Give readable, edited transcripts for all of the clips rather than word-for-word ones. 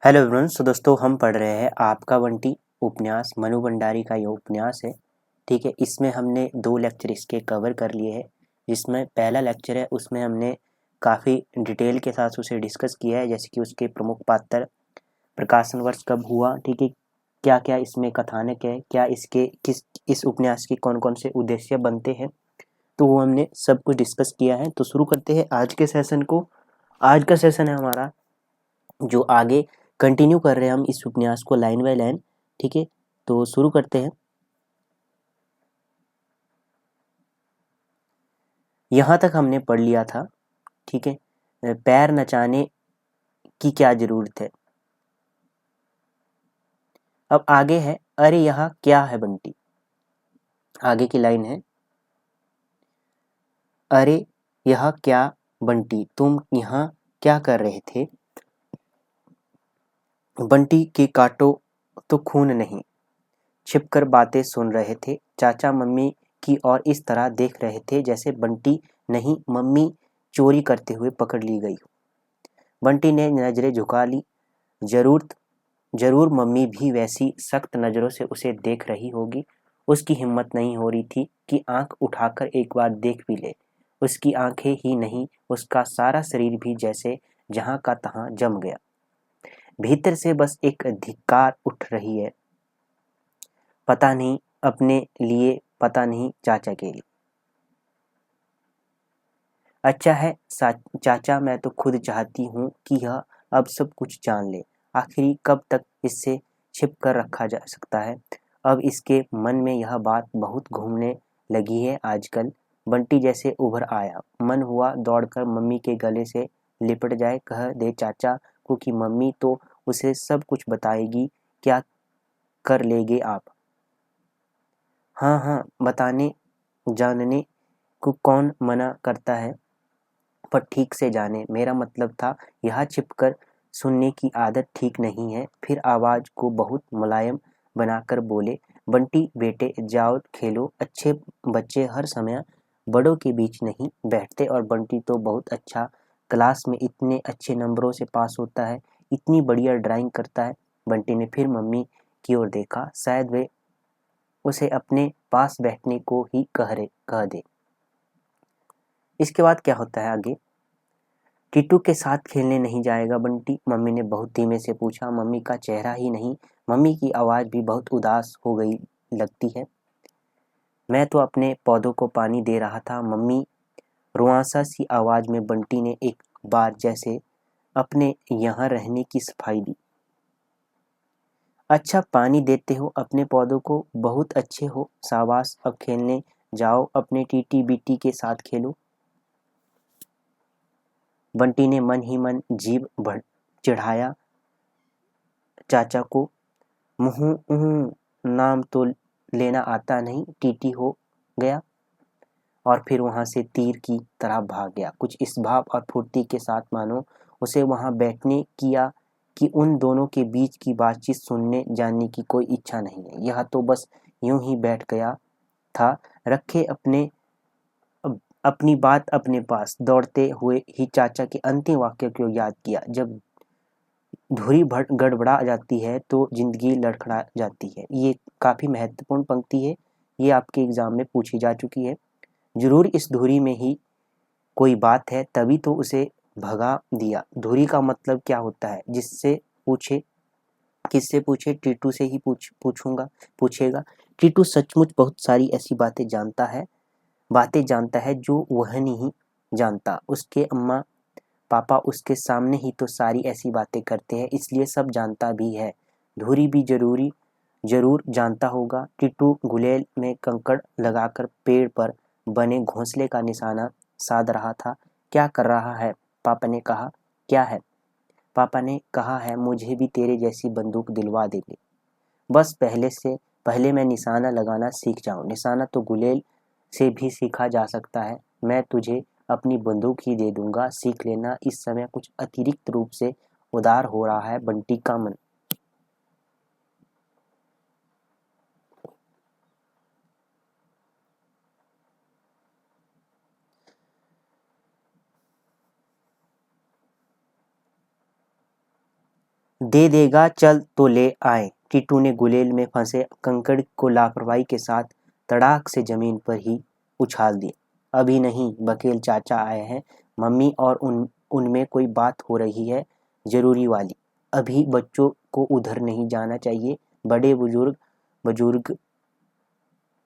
Hello everyone. सो दोस्तों हम पढ़ रहे हैं आपका बंटी उपन्यास। मनु भंडारी का ये उपन्यास है। ठीक है, इसमें हमने 2 लेक्चर इसके कवर कर लिए हैं। जिसमें पहला लेक्चर है उसमें हमने काफ़ी डिटेल के साथ उसे डिस्कस किया है, जैसे कि उसके प्रमुख पात्र, प्रकाशन वर्ष कब हुआ, ठीक है, क्या क्या इसमें कथानक है, क्या इसके इस उपन्यास के कौन कौन से उद्देश्य बनते हैं, तो वो हमने सब कुछ डिस्कस किया है। तो शुरू करते हैं आज के सेशन को। आज का सेशन है हमारा जो आगे कंटिन्यू कर रहे हैं हम इस उपन्यास को लाइन बाय लाइन। ठीक है, तो शुरू करते हैं। यहाँ तक हमने पढ़ लिया था। ठीक है, पैर नचाने की क्या जरूरत है। अब आगे है, अरे यहाँ क्या है बंटी। आगे की लाइन है, अरे यह क्या बंटी, तुम यहाँ क्या कर रहे थे। बंटी के काटो तो खून नहीं, छिपकर बातें सुन रहे थे। चाचा मम्मी की ओर इस तरह देख रहे थे जैसे बंटी नहीं मम्मी चोरी करते हुए पकड़ ली गई। बंटी ने नजरें झुका ली। जरूर जरूर मम्मी भी वैसी सख्त नजरों से उसे देख रही होगी। उसकी हिम्मत नहीं हो रही थी कि आंख उठाकर एक बार देख भी ले। उसकी आंखें ही नहीं, उसका सारा शरीर भी जैसे जहां का तहां जम गया। भीतर से बस एक धिक्कार उठ रही है, पता नहीं अपने लिए, पता नहीं चाचा के लिए। अच्छा है चाचा, मैं तो खुद चाहती हूँ कि यह अब सब कुछ जान ले। आखिर कब तक इससे छिप कर रखा जा सकता है। अब इसके मन में यह बात बहुत घूमने लगी है आजकल। बंटी जैसे उभर आया, मन हुआ दौड़कर मम्मी के गले से लिपट जाए, कह दे चाचा को कि मम्मी तो उसे सब कुछ बताएगी, क्या कर लेंगे आप। हाँ हाँ, बताने जानने को कौन मना करता है, पर ठीक से जाने, मेरा मतलब था। यहाँ छिपकर सुनने की आदत ठीक नहीं है। फिर आवाज को बहुत मुलायम बनाकर बोले, बंटी बेटे जाओ खेलो। अच्छे बच्चे हर समय बड़ों के बीच नहीं बैठते, और बंटी तो बहुत अच्छा, क्लास में इतने अच्छे नंबरों से पास होता है, इतनी बढ़िया ड्राइंग करता है। बंटी ने फिर मम्मी की ओर देखा, शायद वे उसे अपने पास बैठने को ही कह दे। इसके बाद क्या होता है आगे। टीटू के साथ खेलने नहीं जाएगा बंटी, मम्मी ने बहुत धीमे से पूछा। मम्मी का चेहरा ही नहीं, मम्मी की आवाज भी बहुत उदास हो गई लगती है। मैं तो अपने पौधों को पानी दे रहा था मम्मी, रुआंसा सी आवाज में बंटी ने एक बार जैसे अपने यहाँ रहने की सफाई दी। अच्छा पानी देते हो अपने पौधों को, बहुत अच्छे हो, शाबाश। अब खेलने जाओ, अपने टीटी बीटी के साथ खेलो। बंटी ने मन ही मन जीभ चिढ़ाया चाचा को, नाम तो लेना आता नहीं, टीटी हो गया। और फिर वहां से तीर की तरह भाग गया, कुछ इस भाव और फुर्ती के साथ मानो उसे वहां बैठने किया कि उन दोनों के बीच की बातचीत सुनने जानने की कोई इच्छा नहीं है। यह तो बस यूं ही बैठ गया था, रखे अपनी बात अपने पास। दौड़ते हुए ही चाचा के अंतिम वाक्य को याद किया, जब धुरी गड़बड़ा जाती है तो जिंदगी लड़खड़ा जाती है। ये काफी महत्वपूर्ण पंक्ति है, ये आपके एग्जाम में पूछी जा चुकी है। जरूर इस धुरी में ही कोई बात है, तभी तो उसे भगा दिया। धुरी का मतलब क्या होता है, जिससे पूछे, किससे पूछे, टीटू से ही पूछेगा। टीटू सचमुच बहुत सारी ऐसी बातें जानता है जो वह नहीं जानता। उसके अम्मा पापा उसके सामने ही तो सारी ऐसी बातें करते हैं, इसलिए सब जानता भी है। धुरी भी जरूर जानता होगा। टिट्टू गुलेल में कंकड़ लगाकर पेड़ पर बने घोंसले का निशाना साध रहा था। क्या कर रहा है, पापा ने कहा। क्या है, पापा ने कहा है मुझे भी तेरे जैसी बंदूक दिलवा देंगे, बस पहले मैं निशाना लगाना सीख जाऊं। निशाना तो गुलेल से भी सीखा जा सकता है, मैं तुझे अपनी बंदूक ही दे दूंगा, सीख लेना। इस समय कुछ अतिरिक्त रूप से उदार हो रहा है बंटी का मन। दे देगा, चल तो ले आए। टीटू ने गुलेल में फंसे कंकड़ को लापरवाही के साथ तड़ाक से जमीन पर ही उछाल दिया। अभी नहीं, बकेल चाचा आए हैं मम्मी, और उनमें कोई बात हो रही है जरूरी वाली। अभी बच्चों को उधर नहीं जाना चाहिए। बड़े बुजुर्ग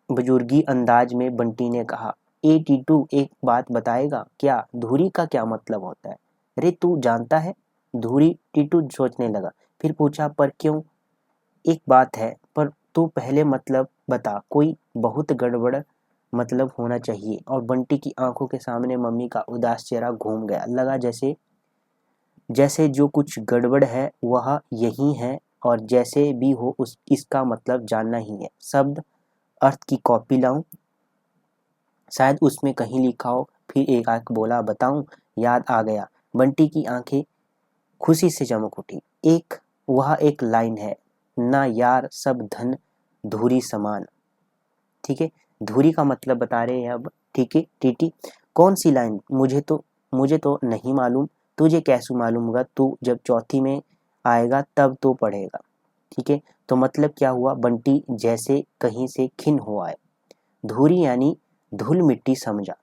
बुजुर्गी अंदाज में बंटी ने कहा। ए टीटू, एक बात बताएगा क्या? धुरी का क्या मतलब होता है? अरे तू जानता है धुरी? टीटू सोचने लगा, फिर पूछा, पर क्यों? एक बात है, पर तू पहले मतलब बता। कोई बहुत गड़बड़ मतलब होना चाहिए। और बंटी की आंखों के सामने मम्मी का उदास चेहरा घूम गया। लगा जैसे जैसे जो कुछ गड़बड़ है वह यही है, और जैसे भी हो इसका मतलब जानना ही है। शब्द अर्थ की कॉपी लाऊं? शायद उसमें कहीं लिखा हो। फिर एकाएक बोला, बताऊं? याद आ गया। बंटी की आंखें खुशी से चमक उठी। वह एक लाइन है ना यार, सब धन धूरी समान। ठीक है, धुरी का मतलब बता रहे हैं अब। ठीक है टीटी, कौन सी लाइन? मुझे तो नहीं मालूम। तुझे कैसे मालूम होगा? तू जब चौथी में आएगा तब तो पढ़ेगा। ठीक है, तो मतलब क्या हुआ? बंटी जैसे कहीं से खिन हो आए। धूरी यानी धूल मिट्टी समझा।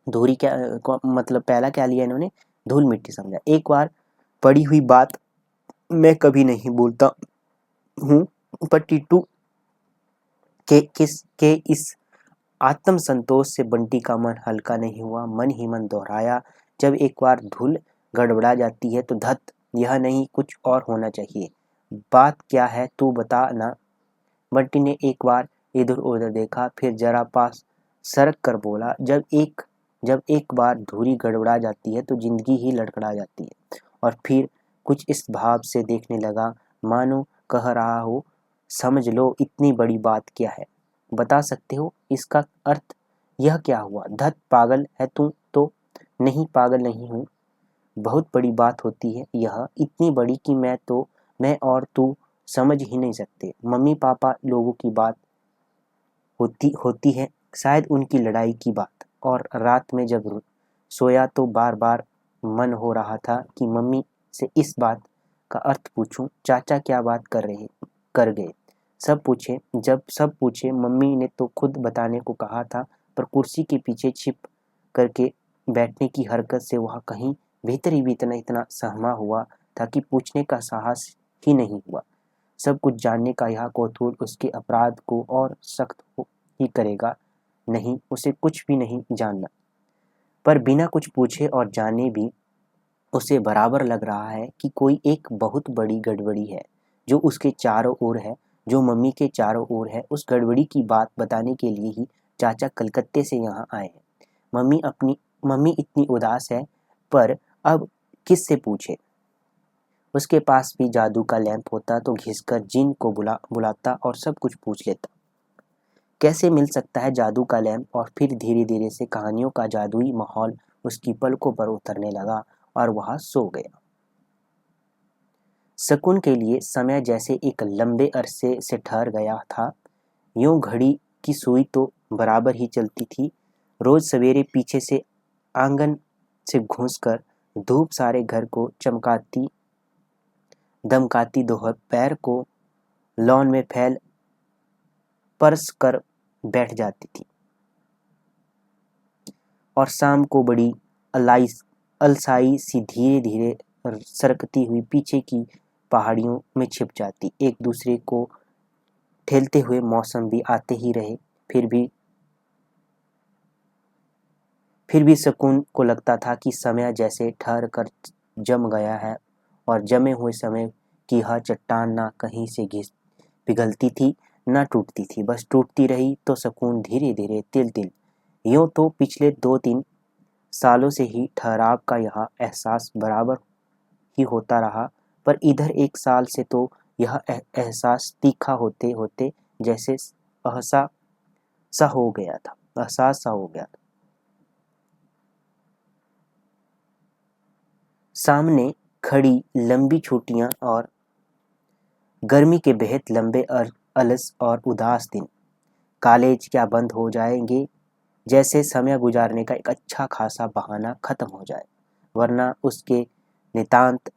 धूरी क्या मतलब पहला क्या लिया इन्होंने? धूल मिट्टी समझा। एक बार पढ़ी हुई बात मैं कभी नहीं भूलता हूँ। पर टीटू के इस आत्म संतोष से बंटी का मन हल्का नहीं हुआ। मन ही मन दोहराया, जब एक बार धुल गड़बड़ा जाती है तो धत, यह नहीं कुछ और होना चाहिए। बात क्या है तू बता ना। बंटी ने एक बार इधर उधर देखा, फिर जरा पास सरक कर बोला, जब एक बार धुरी गड़बड़ा जाती है तो जिंदगी ही लड़खड़ा जाती है। और फिर कुछ इस भाव से देखने लगा मानो कह रहा हो, समझ लो इतनी बड़ी बात क्या है? बता सकते हो इसका अर्थ? यह क्या हुआ? धत, पागल है तू तो? नहीं, पागल नहीं हूँ। बहुत बड़ी बात होती है यह, इतनी बड़ी कि मैं और तू समझ ही नहीं सकते। मम्मी पापा लोगों की बात होती है, शायद उनकी लड़ाई की बात। और रात में जब सोया तो बार बार मन हो रहा था कि मम्मी से इस बात का अर्थ पूछूं। चाचा क्या बात कर गए? जब सब पूछे, मम्मी ने तो खुद बताने को कहा था, पर कुर्सी के पीछे छिप करके बैठने की हरकत से वह कहीं भीतर ही भीतर इतना सहमा हुआ था कि पूछने का साहस ही नहीं हुआ। सब कुछ जानने का यह कौतूहल उसके अपराध को और सख्त ही करेगा। नहीं, उसे कुछ भी नहीं जानना। पर बिना कुछ पूछे और जाने भी उसे बराबर लग रहा है कि कोई एक बहुत बड़ी गड़बड़ी है जो उसके चारों ओर है, जो मम्मी के चारों ओर है। उस गड़बड़ी की बात बताने के लिए ही चाचा कलकत्ते से यहाँ आए हैं। मम्मी इतनी उदास है, पर अब किससे पूछे? उसके पास भी जादू का लैंप होता तो घिसकर जिन को बुलाता और सब कुछ पूछ लेता। कैसे मिल सकता है जादू का लैंप? और फिर धीरे धीरे से कहानियों का जादुई माहौल उसकी पलकों पर उतरने लगा और वह सो गया। शकुन के लिए समय जैसे एक लंबे अरसे से ठहर गया था। यूं घड़ी की सुई तो बराबर ही चलती थी। रोज सवेरे पीछे से आंगन से घुसकर धूप सारे घर को चमकाती दमकाती दोपहर को लॉन में फैल परस कर बैठ जाती थी, और शाम को बड़ी अलसाई सी धीरे धीरे सरकती हुई पीछे की पहाड़ियों में छिप जाती। एक दूसरे को ठेलते हुए मौसम भी आते ही रहे, फिर भी शकुन को लगता था कि समय जैसे ठहर कर जम गया है, और जमे हुए समय की यह चट्टान ना कहीं से पिघलती थी ना टूटती थी, बस टूटती रही। तो शकुन धीरे धीरे तिल तिल। यूं तो पिछले 2-3 सालों से ही ठहराव का यह एहसास बराबर ही होता रहा, पर इधर 1 साल से तो यह एहसास तीखा होते होते जैसे एहसास सा हो गया था। सामने खड़ी लंबी छुट्टियां और गर्मी के बेहद लंबे अलस और उदास दिन। कॉलेज क्या बंद हो जाएंगे? जैसे समय गुजारने का एक अच्छा खासा बहाना खत्म हो जाए, वरना उसके नितांत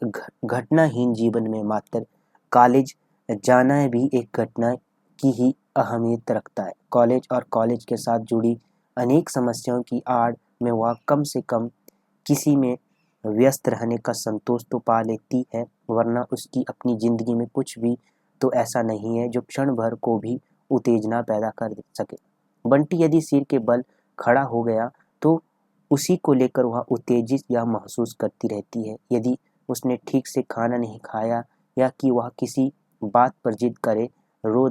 घटनाहीन जीवन में मात्र कॉलेज जाना भी एक घटना की ही अहमियत रखता है। कॉलेज और कॉलेज के साथ जुड़ी अनेक समस्याओं की आड़ में वह कम से कम किसी में व्यस्त रहने का संतोष तो पा लेती है, वरना उसकी अपनी जिंदगी में कुछ भी तो ऐसा नहीं है जो क्षण भर को भी उत्तेजना पैदा कर सके। बंटी यदि सिर के बल खड़ा हो गया तो उसी को लेकर वह उत्तेजित या महसूस करती रहती है। यदि उसने ठीक से खाना नहीं खाया या कि वह किसी बात पर जिद रो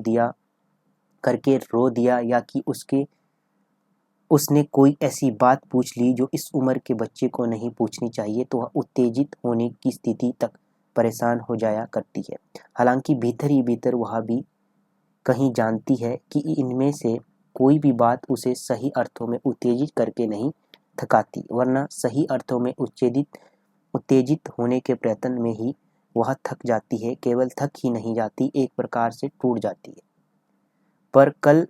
दिया या कि उसने कोई ऐसी बात पूछ ली जो इस उम्र के बच्चे को नहीं पूछनी चाहिए, तो वह उत्तेजित होने की स्थिति तक परेशान हो जाया करती है। हालांकि भीतर ही भीतर वह भी कहीं जानती है कि इनमें से कोई भी बात उसे सही अर्थों में उत्तेजित करके नहीं थकाती, वरना सही अर्थों में उत्तेजित होने के प्रयत्न में ही वह थक जाती है। केवल थक ही नहीं जाती, एक प्रकार से टूट जाती है। पर कल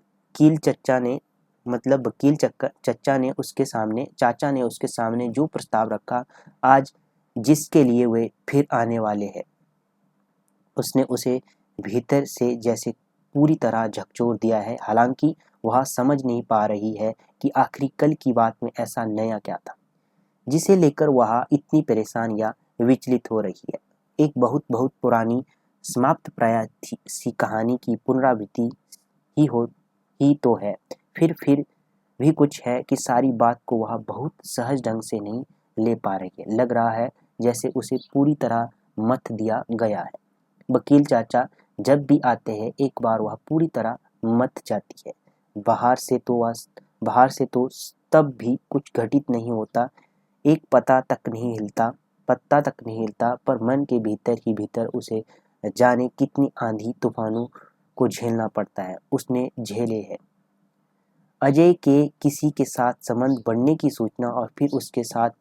वकील चाचा ने उसके सामने जो प्रस्ताव रखा, आज जिसके लिए वे फिर आने वाले हैं, उसने उसे भीतर से जैसे पूरी तरह झकझोर दिया है। हालांकि वह समझ नहीं पा रही है कि आखिर कल की बात में ऐसा नया क्या था जिसे लेकर वह इतनी परेशान या विचलित हो रही है। एक बहुत बहुत पुरानी समाप्त प्राय सी कहानी की पुनरावृत्ति ही तो है। फिर भी कुछ है कि सारी बात को वह बहुत सहज ढंग से नहीं ले पा रही है। लग रहा है जैसे उसे पूरी तरह मथ दिया गया है। वकील चाचा जब भी आते हैं एक बार वह पूरी तरह मथ जाती है। बाहर से तो तब भी कुछ घटित नहीं होता, एक पत्ता तक नहीं हिलता, पर मन के भीतर ही भीतर उसे जाने कितनी आंधी तूफानों को झेलना पड़ता है। उसने झेले है। अजय के किसी के साथ संबंध बढ़ने की सूचना और फिर उसके साथ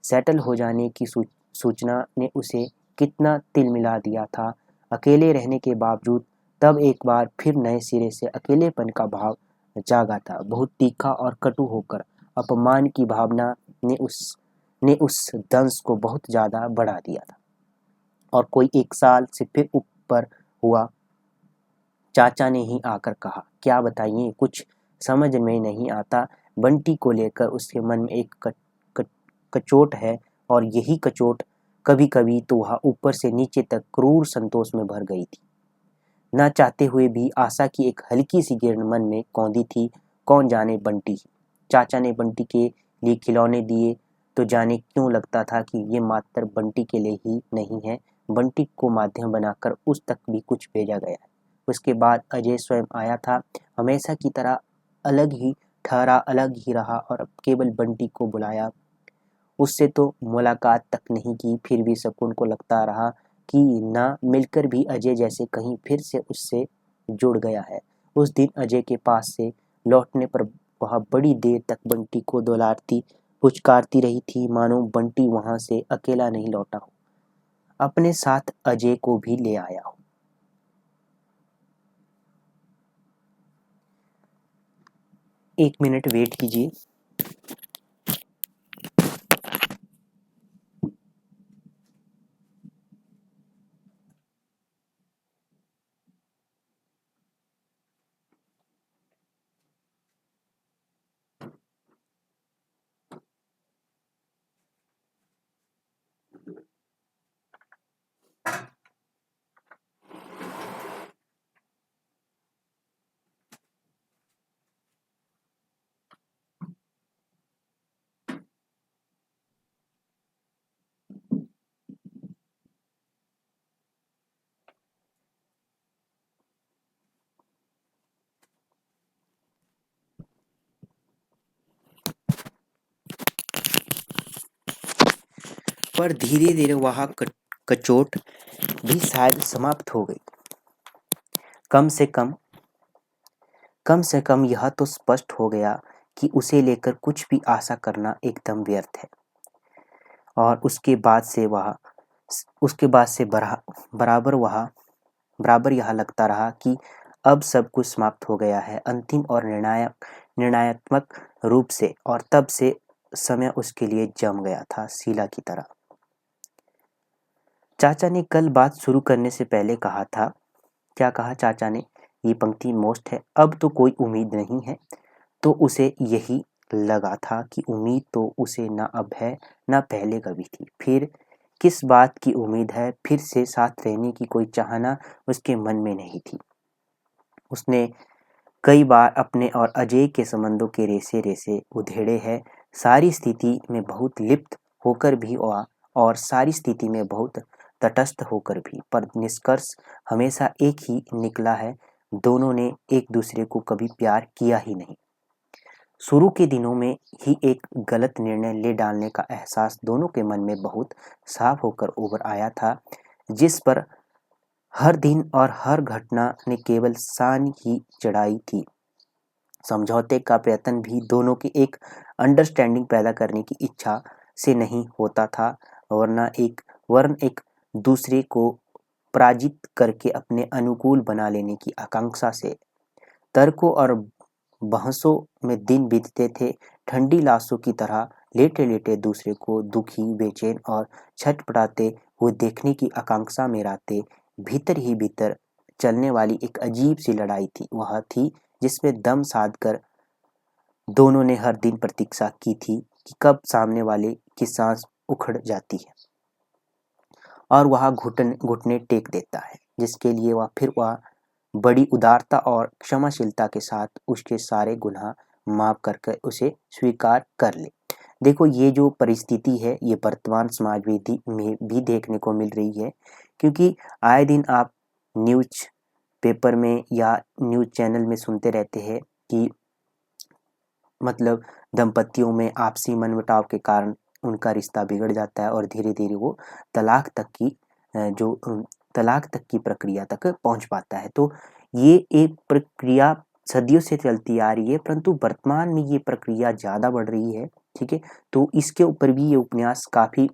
सेटल हो जाने की सूचना ने उसे कितना तिलमिला दिया था। अकेले रहने के बावजूद तब एक बार फिर नए सिरे से अकेलेपन का भाव जागा था, बहुत तीखा और कटु होकर। अपमान की भावना ने उस दंश को बहुत ज्यादा बढ़ा दिया था। और कोई 1 साल से फिर ऊपर हुआ। चाचा ने ही आकर कहा, क्या बताइए, कुछ समझ में नहीं आता। बंटी को लेकर उसके मन में एक कचोट है, और यही कचोट कभी कभी तो वह ऊपर से नीचे तक क्रूर संतोष में भर गई थी। न चाहते हुए भी आशा की एक हल्की सी किरण मन में कौंधी थी। कौन जाने बंटी। चाचा ने बंटी के लिए खिलौने दिए तो जाने क्यों लगता था कि ये मात्र बंटी के लिए ही नहीं है, बंटी को माध्यम बनाकर उस तक भी कुछ भेजा गया है। उसके बाद अजय स्वयं आया था, हमेशा की तरह अलग ही रहा और अब केवल बंटी को बुलाया। उससे तो मुलाकात तक नहीं की, फिर भी शकुन को लगता रहा कि ना मिलकर भी अजय जैसे कहीं फिर से उससे जुड़ गया है। उस दिन अजय के पास से लौटने पर वह बड़ी देर तक बंटी को दुलारती पुचकारती रही थी, मानो बंटी वहां से अकेला नहीं लौटा हो, अपने साथ अजय को भी ले आया हो। एक मिनट वेट कीजिए। पर धीरे धीरे वह कचोट भी शायद समाप्त हो गई। कम से कम यह तो स्पष्ट हो गया कि उसे लेकर कुछ भी आशा करना एकदम व्यर्थ है। और उसके बाद से बराबर यह लगता रहा कि अब सब कुछ समाप्त हो गया है, अंतिम और निर्णयात्मक रूप से। और तब से समय उसके लिए जम गया था, शीला की तरह। चाचा ने कल बात शुरू करने से पहले कहा था। क्या कहा चाचा ने? ये पंक्ति मोस्ट है। अब तो कोई उम्मीद नहीं है। तो उसे यही लगा था कि उम्मीद तो उसे न अब है न पहले कभी थी। फिर किस बात की उम्मीद है? फिर से साथ रहने की कोई चाहना उसके मन में नहीं थी। उसने कई बार अपने और अजय के संबंधों के रेसे रेसे उधेड़े हैं, सारी स्थिति में बहुत लिप्त होकर भी और सारी स्थिति में बहुत तटस्थ होकर भी, पर निष्कर्ष हमेशा एक ही निकला है, दोनों ने एक दूसरे को कभी प्यार किया ही नहीं। शुरू के दिनों में ही एक गलत निर्णय ले डालने का एहसास दोनों के मन में बहुत साफ होकर उभर आया था, जिस पर हर दिन और हर घटना ने केवल सान ही चढ़ाई थी। समझौते का प्रयत्न भी दोनों की एक अंडरस्टैंडिंग पैदा करने की इच्छा से नहीं होता था, वरन एक दूसरे को पराजित करके अपने अनुकूल बना लेने की आकांक्षा से। तर्कों और बहसों में दिन बीतते थे, ठंडी लाशों की तरह लेटे लेटे दूसरे को दुखी, बेचैन और छटपटाते हुए देखने की आकांक्षा में रातें भीतर ही भीतर चलने वाली एक अजीब सी लड़ाई थी। वह थी जिसमें दम साध कर दोनों ने हर दिन प्रतीक्षा की थी कि कब सामने वाले की सांस उखड़ जाती है और वह घुटने टेक देता है, जिसके लिए वह बड़ी उदारता और क्षमाशीलता के साथ उसके सारे गुनाह माफ करके उसे स्वीकार कर ले। देखो, ये जो परिस्थिति है ये वर्तमान समाज में भी देखने को मिल रही है, क्योंकि आए दिन आप न्यूज पेपर में या न्यूज चैनल में सुनते रहते हैं कि मतलब दंपतियों में आपसी मनमुटाव के कारण उनका रिश्ता बिगड़ जाता है और धीरे धीरे वो तलाक तक की प्रक्रिया तक पहुंच पाता है। तो ये एक प्रक्रिया सदियों से चलती आ रही है, परंतु वर्तमान में ये प्रक्रिया ज़्यादा बढ़ रही है। ठीक है, तो इसके ऊपर भी ये उपन्यास काफ़ी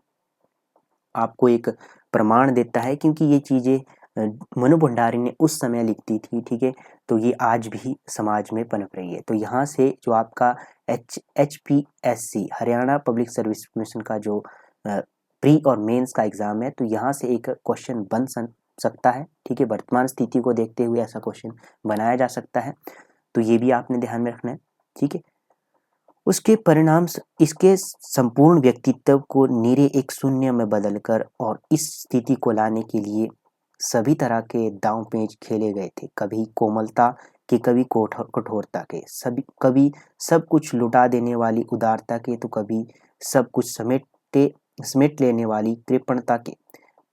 आपको एक प्रमाण देता है, क्योंकि ये चीज़ें मनु भंडारी ने उस समय लिखती थी। ठीक है, तो ये आज भी समाज में पनप रही है। तो यहाँ से जो आपका HPSC Haryana public service commission का जो प्री और मेंस का एग्ज़ाम है, तो यहाँ से एक क्वेश्चन बन सकता है। ठीक है, वर्तमान स्थिति को देखते हुए ऐसा क्वेश्चन बनाया जा सकता है, तो ये भी आपने ध्यान में रखना है। ठीक है, उसके परिणाम इसके संपूर्ण व्यक्तित्व को निरे एक शून्य में बदलकर और इस स्थिति को लाने के लिए सभी तरह के दांव पेच खेले गए थे। कभी कोमलता के, कभी कठोरता के, कभी सब कुछ लुटा देने वाली उदारता के, तो कभी सब कुछ समेट लेने वाली कृपणता के।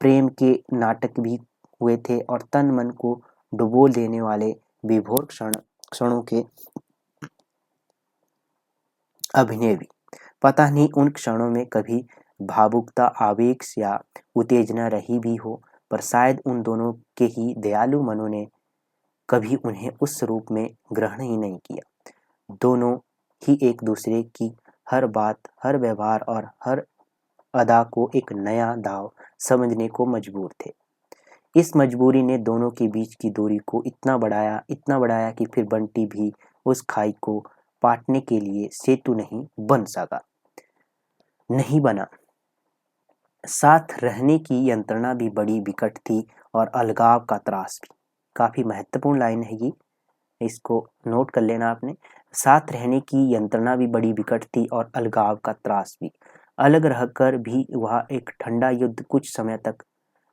प्रेम के नाटक भी हुए थे और तन मन को डुबो देने वाले विभोर क्षणों के अभिनय भी। पता नहीं उन क्षणों में कभी भावुकता, आवेग या उत्तेजना रही भी हो, पर शायद उन दोनों के ही दयालु मनों ने कभी उन्हें उस रूप में ग्रहण ही नहीं किया। दोनों ही एक दूसरे की हर बात, हर व्यवहार और हर अदा को एक नया दाव समझने को मजबूर थे। इस मजबूरी ने दोनों के बीच की दूरी को इतना बढ़ाया कि फिर बंटी भी उस खाई को पाटने के लिए सेतु नहीं बना। साथ रहने की यंत्रणा भी बड़ी विकट थी और अलगाव का त्रास भी। काफी महत्वपूर्ण लाइन है ये, इसको नोट कर लेना आपने। साथ रहने की यंत्रणा भी बड़ी विकट थी और अलगाव का त्रास भी। अलग रहकर भी वह एक ठंडा युद्ध कुछ समय तक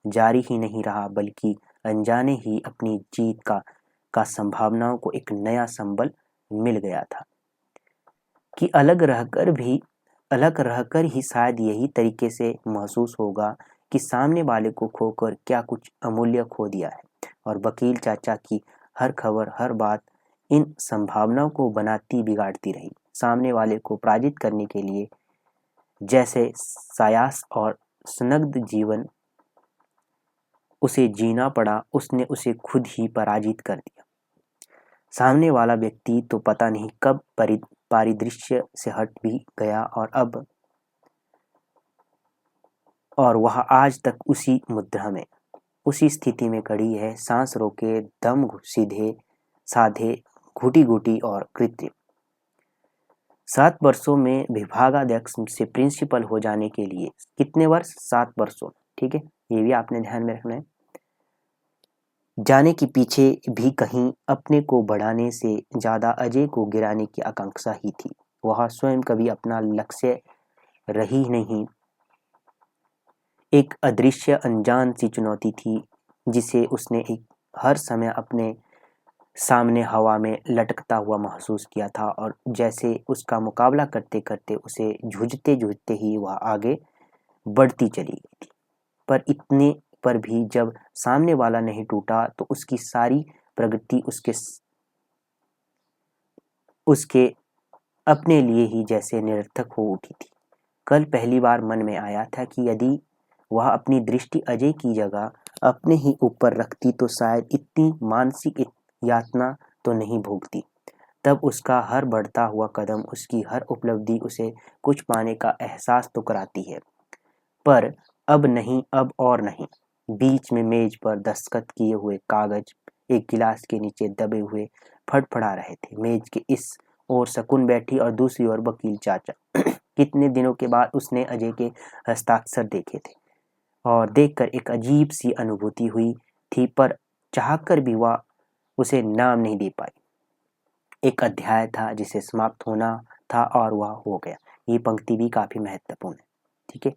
जारी ही नहीं रहा, बल्कि अनजाने ही अपनी जीत का संभावनाओं को एक नया संबल मिल गया था कि अलग रहकर ही शायद यही तरीके से महसूस होगा कि सामने वाले को खोकर क्या कुछ अमूल्य खो दिया है। और वकील चाचा की हर खबर, हर बात इन संभावनाओं को बनाती बिगाड़ती रही। सामने वाले को पराजित करने के लिए जैसे सायास और संदिग्ध जीवन उसे जीना पड़ा, उसने उसे खुद ही पराजित कर दिया। सामने वाला व्यक्ति तो पता नहीं कब परिदृश्य से हट भी गया और वह आज तक उसी मुद्रा में, उसी स्थिति में खड़ी है, सांस रोके, दम सीधे साधे, घुटी घुटी और कृत्रिम। 7 वर्षों में विभागाध्यक्ष से प्रिंसिपल हो जाने के लिए कितने वर्ष? 7 वर्षों। ठीक है, ये भी आपने ध्यान में रखना है। जाने के पीछे भी कहीं अपने को बढ़ाने से ज़्यादा अजय को गिराने की आकांक्षा ही थी। वह स्वयं कभी अपना लक्ष्य रही नहीं, एक अदृश्य अनजान सी चुनौती थी जिसे उसने हर समय अपने सामने हवा में लटकता हुआ महसूस किया था, और जैसे उसका मुकाबला करते करते उसे जूझते जूझते ही वह आगे बढ़ती चली गई थी। पर इतने पर भी जब सामने वाला नहीं टूटा तो उसकी सारी प्रगति उसके अपने लिए ही जैसे निरर्थक हो उठी थी। कल पहली बार मन में आया था कि यदि वह अपनी दृष्टि अजय की जगह अपने ही ऊपर रखती तो शायद इतनी मानसिक यातना तो नहीं भोगती। तब उसका हर बढ़ता हुआ कदम, उसकी हर उपलब्धि उसे कुछ पाने का एहसास तो कराती है, पर अब नहीं, अब और नहीं। बीच में मेज पर दस्तखत किए हुए कागज एक गिलास के नीचे दबे हुए फड़फड़ा रहे थे। मेज के इस ओर शकुन बैठी और दूसरी ओर वकील चाचा। कितने दिनों के बाद उसने अजय के हस्ताक्षर देखे थे और देखकर एक अजीब सी अनुभूति हुई थी, पर चाहकर भी वह उसे नाम नहीं दे पाई। एक अध्याय था जिसे समाप्त होना था और वह हो गया। ये पंक्ति भी काफी महत्वपूर्ण है। ठीक है।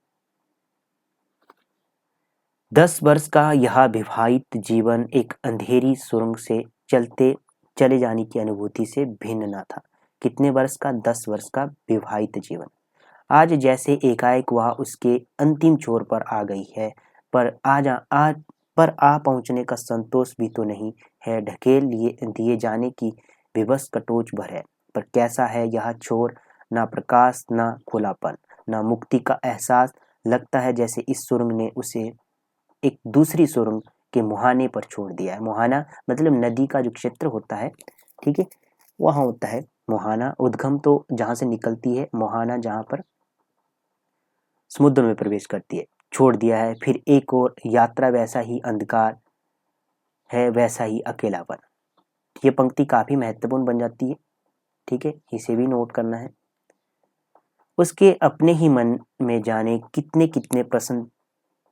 10 वर्ष का यह विवाहित जीवन एक अंधेरी सुरंग से चलते चले जाने की अनुभूति से भिन्न न था। कितने वर्ष का? 10 वर्ष का विवाहित जीवन। आज जैसे एकाएक वह उसके अंतिम छोर पर आ गई है, पर आ पहुंचने का संतोष भी तो नहीं है, ढकेल दिए जाने की विवश कटोच भर है। पर कैसा है यह छोर? ना प्रकाश, ना खुलापन, ना मुक्ति का एहसास। लगता है जैसे इस सुरंग ने उसे एक दूसरी सुरंग के मुहाने पर छोड़ दिया है। मुहाना मतलब नदी का जो क्षेत्र होता है, ठीक है, वहां होता है मुहाना। उद्गम तो जहां से निकलती है, मुहाना जहां पर समुद्र में प्रवेश करती है, छोड़ दिया है। फिर एक और यात्रा, वैसा ही अंधकार है, वैसा ही अकेलापन। ये पंक्ति काफी महत्वपूर्ण बन जाती है। ठीक है, इसे भी नोट करना है। उसके अपने ही मन में जाने कितने कितने प्रश्न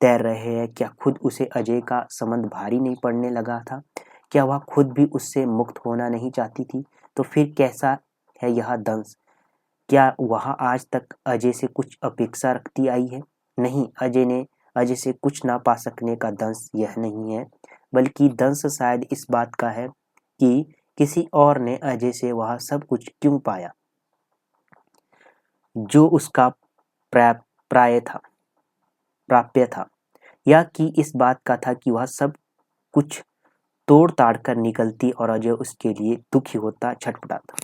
तैर रहे हैं। क्या खुद उसे अजय का संबंध भारी नहीं पड़ने लगा था? क्या वह खुद भी उससे मुक्त होना नहीं चाहती थी? तो फिर कैसा है यह दंश? क्या वह आज तक अजय से कुछ अपेक्षा रखती आई है? नहीं, अजय से कुछ ना पा सकने का दंश यह नहीं है, बल्कि दंश शायद इस बात का है कि किसी और ने अजय से वह सब कुछ क्यों पाया जो उसका प्राप्य था, या कि इस बात का था कि वह सब कुछ तोड़ ताड़ कर निकलती और अजय उसके लिए दुखी होता, छटपटाता।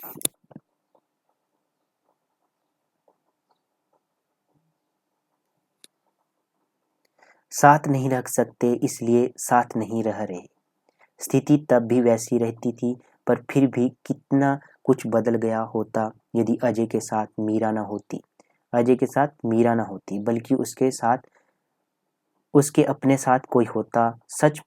साथ नहीं रख सकते इसलिए साथ नहीं रह रहे। स्थिति तब भी वैसी रहती थी, पर फिर भी कितना कुछ बदल गया होता यदि अजय के साथ मीरा ना होती, बल्कि उसके साथ, उसके अपने साथ कोई होता। सच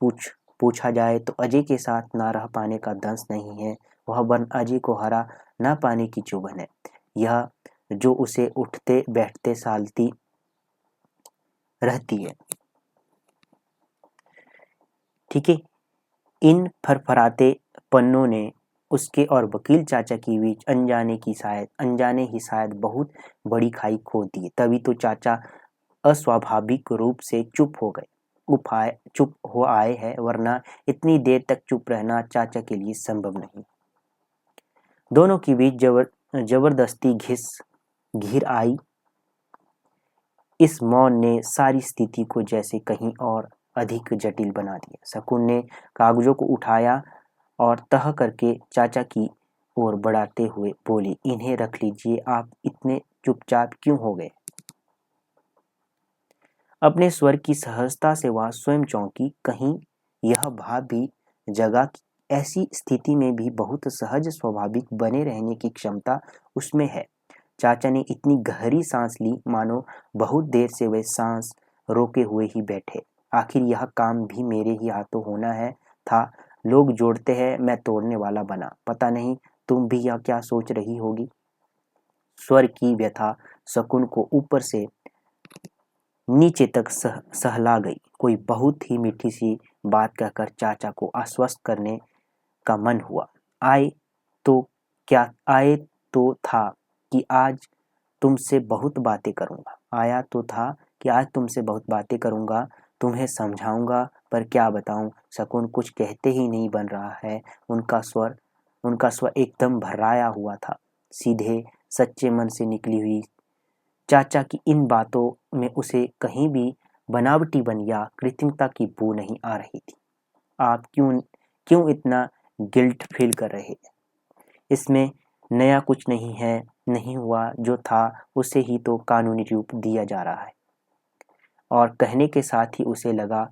पूछा जाए तो अजय के साथ ना रह पाने का दंश नहीं है, वह वरन अजय को हरा ना पाने की चुभन है। यह जो उसे उठते बैठते सालती रहती है। ठीक है। इन फरफराते पन्नों ने उसके और वकील चाचा के बीच अनजाने ही शायद बहुत बड़ी खाई खोद दी। तभी तो चाचा अस्वाभाविक रूप से चुप हो आए हैं, वरना इतनी देर तक चुप रहना चाचा के लिए संभव नहीं। दोनों के बीच जबरदस्ती घिर आई इस मौन ने सारी स्थिति को जैसे कहीं और अधिक जटिल बना दिया। शकुन ने कागजों को उठाया और तह करके चाचा की ओर बढ़ाते हुए बोली, इन्हें रख लीजिए, आप इतने चुपचाप क्यों हो गए? अपने स्वर की सहजता से वह स्वयं चौंकी। कहीं यह भाव भी जगा कि ऐसी स्थिति में भी बहुत सहज स्वाभाविक बने रहने की क्षमता उसमें है। चाचा ने इतनी गहरी सांस ली मानो बहुत देर से वे सांस रोके हुए ही बैठे। आखिर यह काम भी मेरे ही हाथों होना है था। लोग जोड़ते हैं, मैं तोड़ने वाला बना। पता नहीं तुम भी यह क्या सोच रही होगी। स्वर की व्यथा शकुन को ऊपर से नीचे तक सहला गई। कोई बहुत ही मीठी सी बात कहकर चाचा को आश्वस्त करने का मन हुआ। आए तो था कि आज तुमसे बहुत बातें करूंगा। आया तो था कि आज तुमसे बहुत बातें करूंगा, तुम्हें समझाऊंगा, पर क्या बताऊं, शकुन कुछ कहते ही नहीं बन रहा है। उनका स्वर एकदम भर्राया हुआ था। सीधे सच्चे मन से निकली हुई चाचा की इन बातों में उसे कहीं भी बनावटीपन या कृत्रिमता की बू नहीं आ रही थी। आप क्यों क्यों इतना गिल्ट फील कर रहे हैं? इसमें नया कुछ नहीं है, नहीं हुआ, जो था उसे ही तो कानूनी रूप दिया जा रहा है। और कहने के साथ ही उसे लगा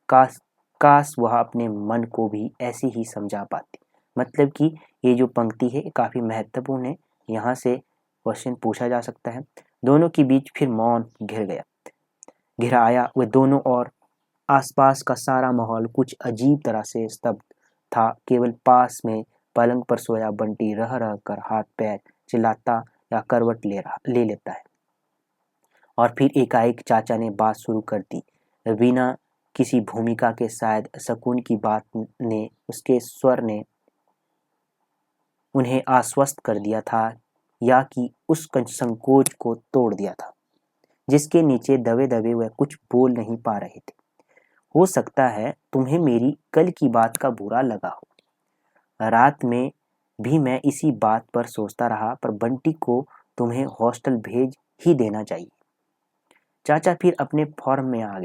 काश काश वह अपने मन को भी ऐसी ही समझा पाती। मतलब कि ये जो पंक्ति है काफ़ी महत्वपूर्ण है। यहाँ से क्वेश्चन पूछा जा सकता है। दोनों के बीच फिर मौन घिर आया। वे दोनों और आसपास का सारा माहौल कुछ अजीब तरह से स्तब्ध था। केवल पास में पलंग पर सोया बंटी रह रह कर हाथ पैर चिल्लाता या करवट ले लेता है। और फिर एकाएक चाचा ने बात शुरू कर दी, बिना किसी भूमिका के। शायद शकुन की बात ने, उसके स्वर ने उन्हें आश्वस्त कर दिया था, या कि उस संकोच को तोड़ दिया था जिसके नीचे दबे दबे वह कुछ बोल नहीं पा रहे थे। हो सकता है तुम्हें मेरी कल की बात का बुरा लगा हो। रात में भी मैं इसी बात पर सोचता रहा, पर बंटी को तुम्हें हॉस्टल भेज ही देना चाहिए। चाचा फिर अपने फॉर्म में आ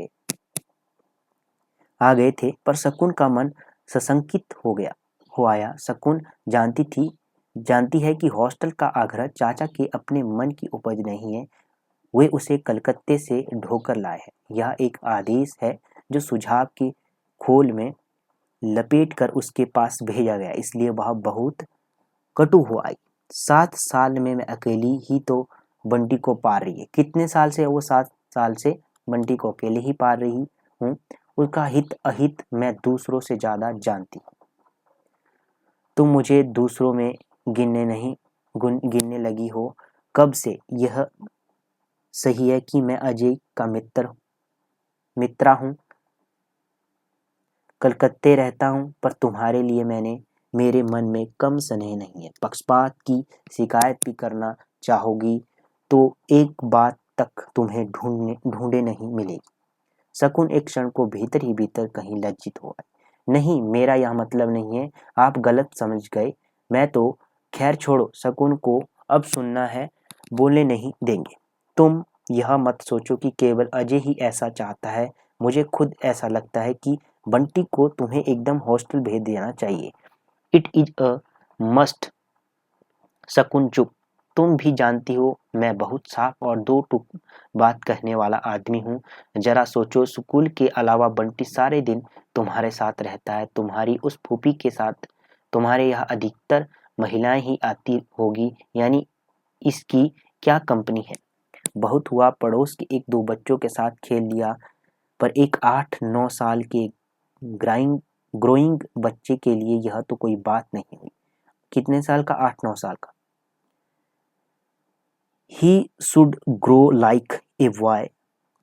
गए थे, पर शकुन का मन सशंकित हो आया। शकुन जानती है कि हॉस्टल का आग्रह चाचा के अपने मन की उपज नहीं है। वे उसे कलकत्ते से ढोकर लाए हैं। यह एक आदेश है जो सुझाव की खोल में लपेट कर उसके पास भेजा गया, इसलिए वह बहुत कटु हो आई। 7 साल में मैं अकेली ही तो बंटी को पार रही है। कितने साल से? वो 7 साल से बंटी को अकेले ही पार रही हूँ। उसका हित अहित मैं दूसरों से ज्यादा जानती हूँ। तुम मुझे दूसरों में गिनने लगी हो। कब से? यह सही है कि मैं अजय का मित्रा हूँ, कलकत्ते रहता हूँ, पर तुम्हारे लिए मेरे मन में कम स्नेह नहीं है। पक्षपात की शिकायत भी करना चाहोगी तो एक बात तक तुम्हें ढूंढे नहीं मिलेगी। शकुन एक क्षण को भीतर ही भीतर कहीं लज्जित हो गए। नहीं, मेरा यह मतलब नहीं है, आप गलत समझ गए। मैं तो खैर छोड़ो, शकुन को अब सुनना है, बोलने नहीं देंगे। तुम यह मत सोचो कि केवल अजय ही ऐसा चाहता है। मुझे खुद ऐसा लगता है कि बंटी को तुम्हें एकदम हॉस्टल भेज देना चाहिए। It is a must. शकुन चुप। तुम भी जानती हो मैं बहुत साफ और दो टूक बात कहने वाला आदमी हूँ। जरा सोचो, स्कूल के अलावा बंटी सारे दिन तुम्हारे साथ रहता है। तुम्हारी उस फूफी के साथ तुम्हारे यहाँ अधिकतर महिलाएं ही आती होगी, यानी इसकी क्या कंपनी है। बहुत हुआ पड़ोस के 1-2 बच्चों के साथ खेल लिया, पर एक 8-9 साल के ग्रोइंग बच्चे के लिए यह तो कोई बात नहीं हुई। कितने साल का? 8-9 साल का। He should grow like a boy,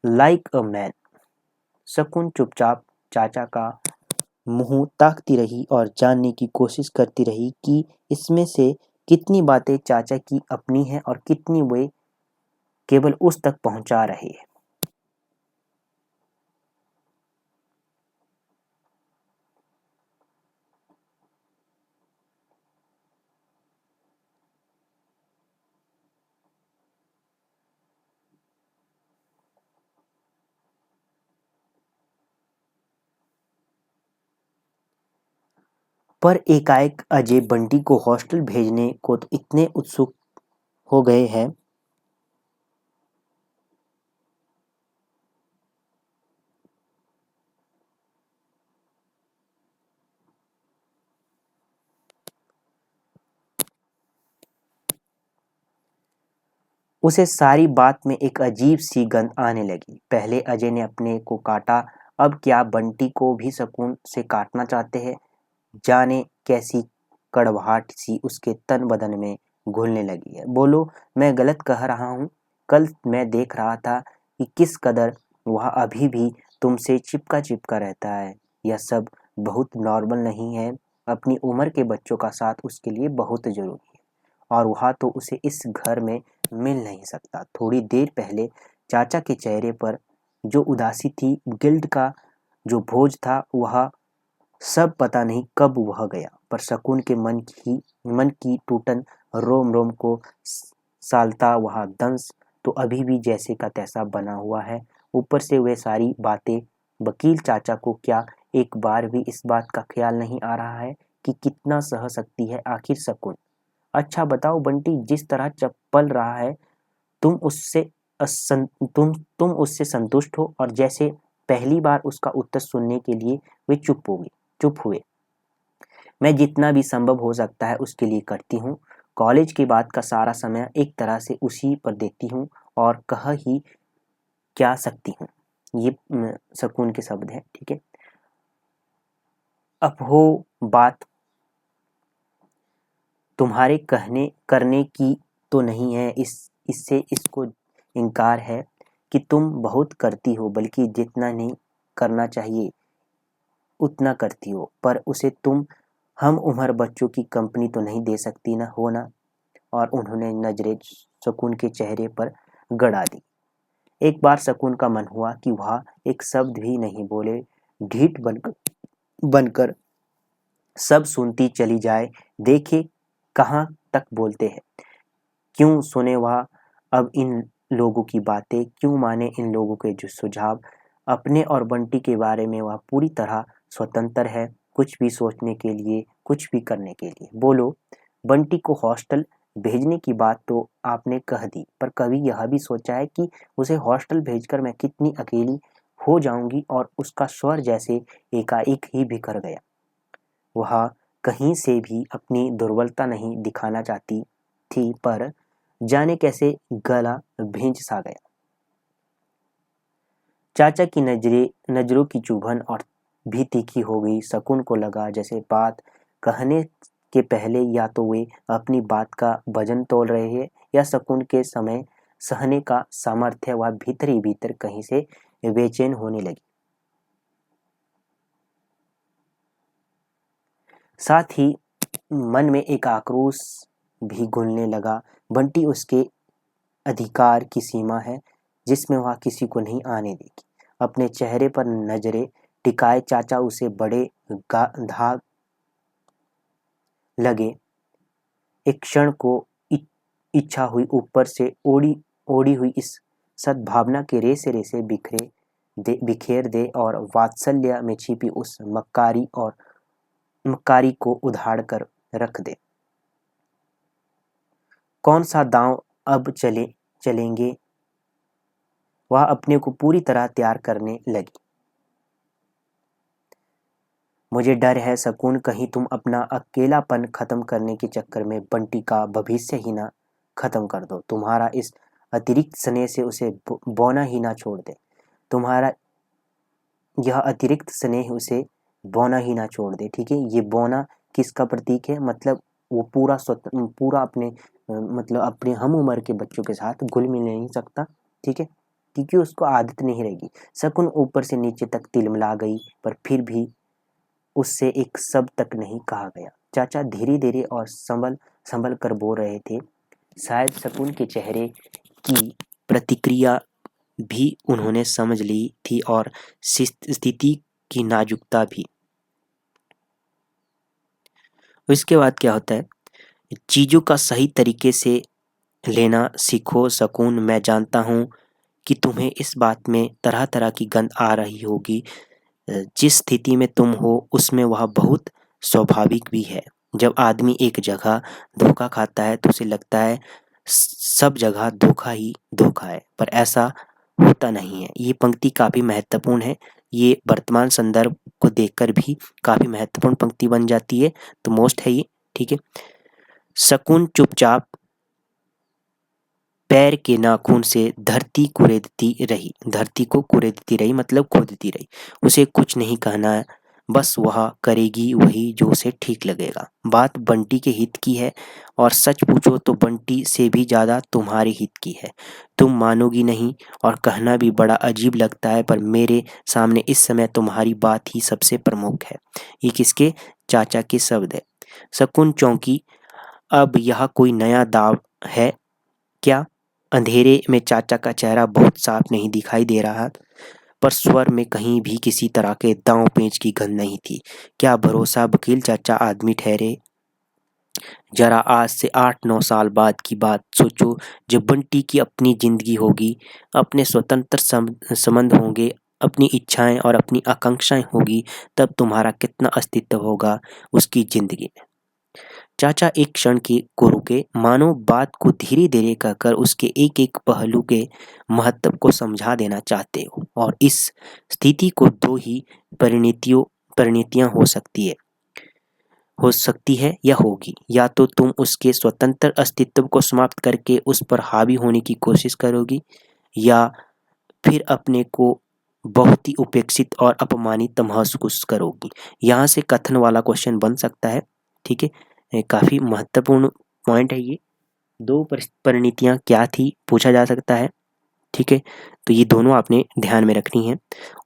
like a man. शकुन चुपचाप चाचा का मुंह ताकती रही और जानने की कोशिश करती रही कि इसमें से कितनी बातें चाचा की अपनी हैं और कितनी वे केवल उस तक पहुंचा रहे हैं। पर एकाएक अजय बंटी को हॉस्टल भेजने को तो इतने उत्सुक हो गए हैं। उसे सारी बात में एक अजीब सी गंध आने लगी। पहले अजय ने अपने को काटा, अब क्या बंटी को भी शकुन से काटना चाहते हैं? जाने कैसी कड़वाहट सी उसके तन बदन में घुलने लगी है। बोलो, मैं गलत कह रहा हूँ? कल मैं देख रहा था कि किस कदर वह अभी भी तुमसे चिपका चिपका रहता है। यह सब बहुत नॉर्मल नहीं है। अपनी उम्र के बच्चों का साथ उसके लिए बहुत ज़रूरी है और वह तो उसे इस घर में मिल नहीं सकता। थोड़ी देर पहले चाचा के चेहरे पर जो उदासी थी, गिल्ट का जो बोझ था, वह सब पता नहीं कब वह गया। पर शकुन के मन की टूटन रोम रोम को सालता वह दंश तो अभी भी जैसे का तैसा बना हुआ है। ऊपर से वे सारी बातें, वकील चाचा को क्या एक बार भी इस बात का ख्याल नहीं आ रहा है कि कितना सह सकती है आखिर शकुन। अच्छा बताओ बंटी, जिस तरह चप्पल रहा है, तुम उससे तुम उससे संतुष्ट हो? और जैसे पहली बार उसका उत्तर सुनने के लिए वे चुप हुए। मैं जितना भी संभव हो सकता है उसके लिए करती हूँ। कॉलेज के बाद का सारा समय एक तरह से उसी पर देती हूँ और कह ही क्या सकती हूँ। ये शकुन के शब्द हैं, ठीक है। अब हो बात तुम्हारे करने की तो नहीं है, इससे इसको इनकार है कि तुम बहुत करती हो, बल्कि जितना नहीं करना चाहिए उतना करती हो। पर उसे तुम हम उम्र बच्चों की कंपनी तो नहीं दे सकती ना हो ना। और उन्होंने नजरें शकुन के चेहरे पर गड़ा दी। एक बार शकुन का मन हुआ कि वह एक शब्द भी नहीं बोले, ढीठ बनकर सब सुनती चली जाए। देखे कहाँ तक बोलते हैं, क्यों सुने वह अब इन लोगों की बातें, क्यों माने इन लोगों के जो सुझाव। अपने और बंटी के बारे में वह पूरी तरह स्वतंत्र है, कुछ भी सोचने के लिए, कुछ भी करने के लिए। बोलो, बंटी को हॉस्टल भेजने की बात तो आपने कह दी, पर कभी यह भी सोचा है कि उसे हॉस्टल भेजकर मैं कितनी अकेली हो जाऊंगी? और उसका स्वर जैसे एकाएक ही बिखर गया। वह कहीं से भी अपनी दुर्बलता नहीं दिखाना चाहती थी, पर जाने कैसे गला भींच सा गया। चाचा की नजरों की चुभन और भी तीखी हो गई। शकुन को लगा जैसे बात कहने के पहले या तो वे अपनी बात का वजन तोल रहे हैं या शकुन के समय सहने का सामर्थ्य वह भीतर ही भीतर कहीं से बेचैन होने लगी। साथ ही मन में एक आक्रोश भी घुलने लगा। बंटी उसके अधिकार की सीमा है जिसमें वह किसी को नहीं आने देगी। अपने चेहरे पर नजरें टिकाए चाचा उसे बड़े धाक लगे। एक क्षण को इच्छा हुई ऊपर से ओढ़ी हुई इस सद्भावना के रेसे रेसे बिखेर दे और वात्सल्य में छिपी उस मक्कारी को उधाड़ कर रख दे। कौन सा दांव अब चलेंगे? वह अपने को पूरी तरह तैयार करने लगी। मुझे डर है शकुन, कहीं तुम अपना अकेलापन खत्म करने के चक्कर में बंटी का भविष्य ही ना खत्म कर दो। तुम्हारा इस अतिरिक्त स्नेह से उसे बौना ही ना छोड़ दे। तुम्हारा यह अतिरिक्त स्नेह उसे बौना ही ना छोड़ दे, ठीक है। ये बौना किसका प्रतीक है? मतलब वो पूरा अपने मतलब अपने हम उम्र के बच्चों के साथ घुल मिल नहीं सकता, ठीक है, क्योंकि उसको आदत नहीं रहेगी। शकुन ऊपर से नीचे तक तिलमिला गई, पर फिर भी उससे एक शब्द तक नहीं कहा गया। चाचा धीरे धीरे और संभल कर बोल रहे थे। शायद शकुन के चेहरे की प्रतिक्रिया भी उन्होंने समझ ली थी और स्थिति की नाजुकता भी। इसके बाद क्या होता है, चीज़ों का सही तरीके से लेना सीखो शकुन। मैं जानता हूँ कि तुम्हें इस बात में तरह तरह की गंध आ रही होगी। जिस स्थिति में तुम हो उसमें वह बहुत स्वाभाविक भी है। जब आदमी एक जगह धोखा खाता है तो उसे लगता है सब जगह धोखा ही धोखा है, पर ऐसा होता नहीं है। ये पंक्ति काफ़ी महत्वपूर्ण है। ये वर्तमान संदर्भ को देखकर भी काफ़ी महत्वपूर्ण पंक्ति बन जाती है, तो मोस्ट है ये, ठीक है। शकुन चुपचाप पैर के नाखून से धरती को कुरेदती रही, मतलब खोदती रही। उसे कुछ नहीं कहना बस वह करेगी वही जो उसे ठीक लगेगा। बात बंटी के हित की है और सच पूछो तो बंटी से भी ज़्यादा तुम्हारे हित की है। तुम मानोगी नहीं और कहना भी बड़ा अजीब लगता है, पर मेरे सामने इस समय तुम्हारी बात ही सबसे प्रमुख है। ये किसके? चाचा के शब्द है। शकुन चौंकी। अब यह कोई नया दाव है क्या? अंधेरे में चाचा का चेहरा बहुत साफ नहीं दिखाई दे रहा, पर स्वर में कहीं भी किसी तरह के दांव पेंच की गंध नहीं थी। क्या भरोसा वकील चाचा आदमी ठहरे। जरा आज से 8-9 साल बाद की बात सोचो, जब बंटी की अपनी जिंदगी होगी, अपने स्वतंत्र संबंध होंगे, अपनी इच्छाएं और अपनी आकांक्षाएं होगी, तब तुम्हारा कितना अस्तित्व होगा उसकी जिंदगी में। चाचा एक क्षण को रुके, मानो बात को धीरे धीरे कहकर उसके एक एक पहलू के महत्व को समझा देना चाहते हो। और इस स्थिति को दो ही परिणतियां हो सकती है या होगी। या तो तुम उसके स्वतंत्र अस्तित्व को समाप्त करके उस पर हावी होने की कोशिश करोगी, या फिर अपने को बहुत ही उपेक्षित और अपमानित महसूस करोगी। यहाँ से कथन वाला क्वेश्चन बन सकता है। ठीक है, काफ़ी महत्वपूर्ण पॉइंट है ये। दो परिणतियाँ क्या थी पूछा जा सकता है। ठीक है, तो ये दोनों आपने ध्यान में रखनी है।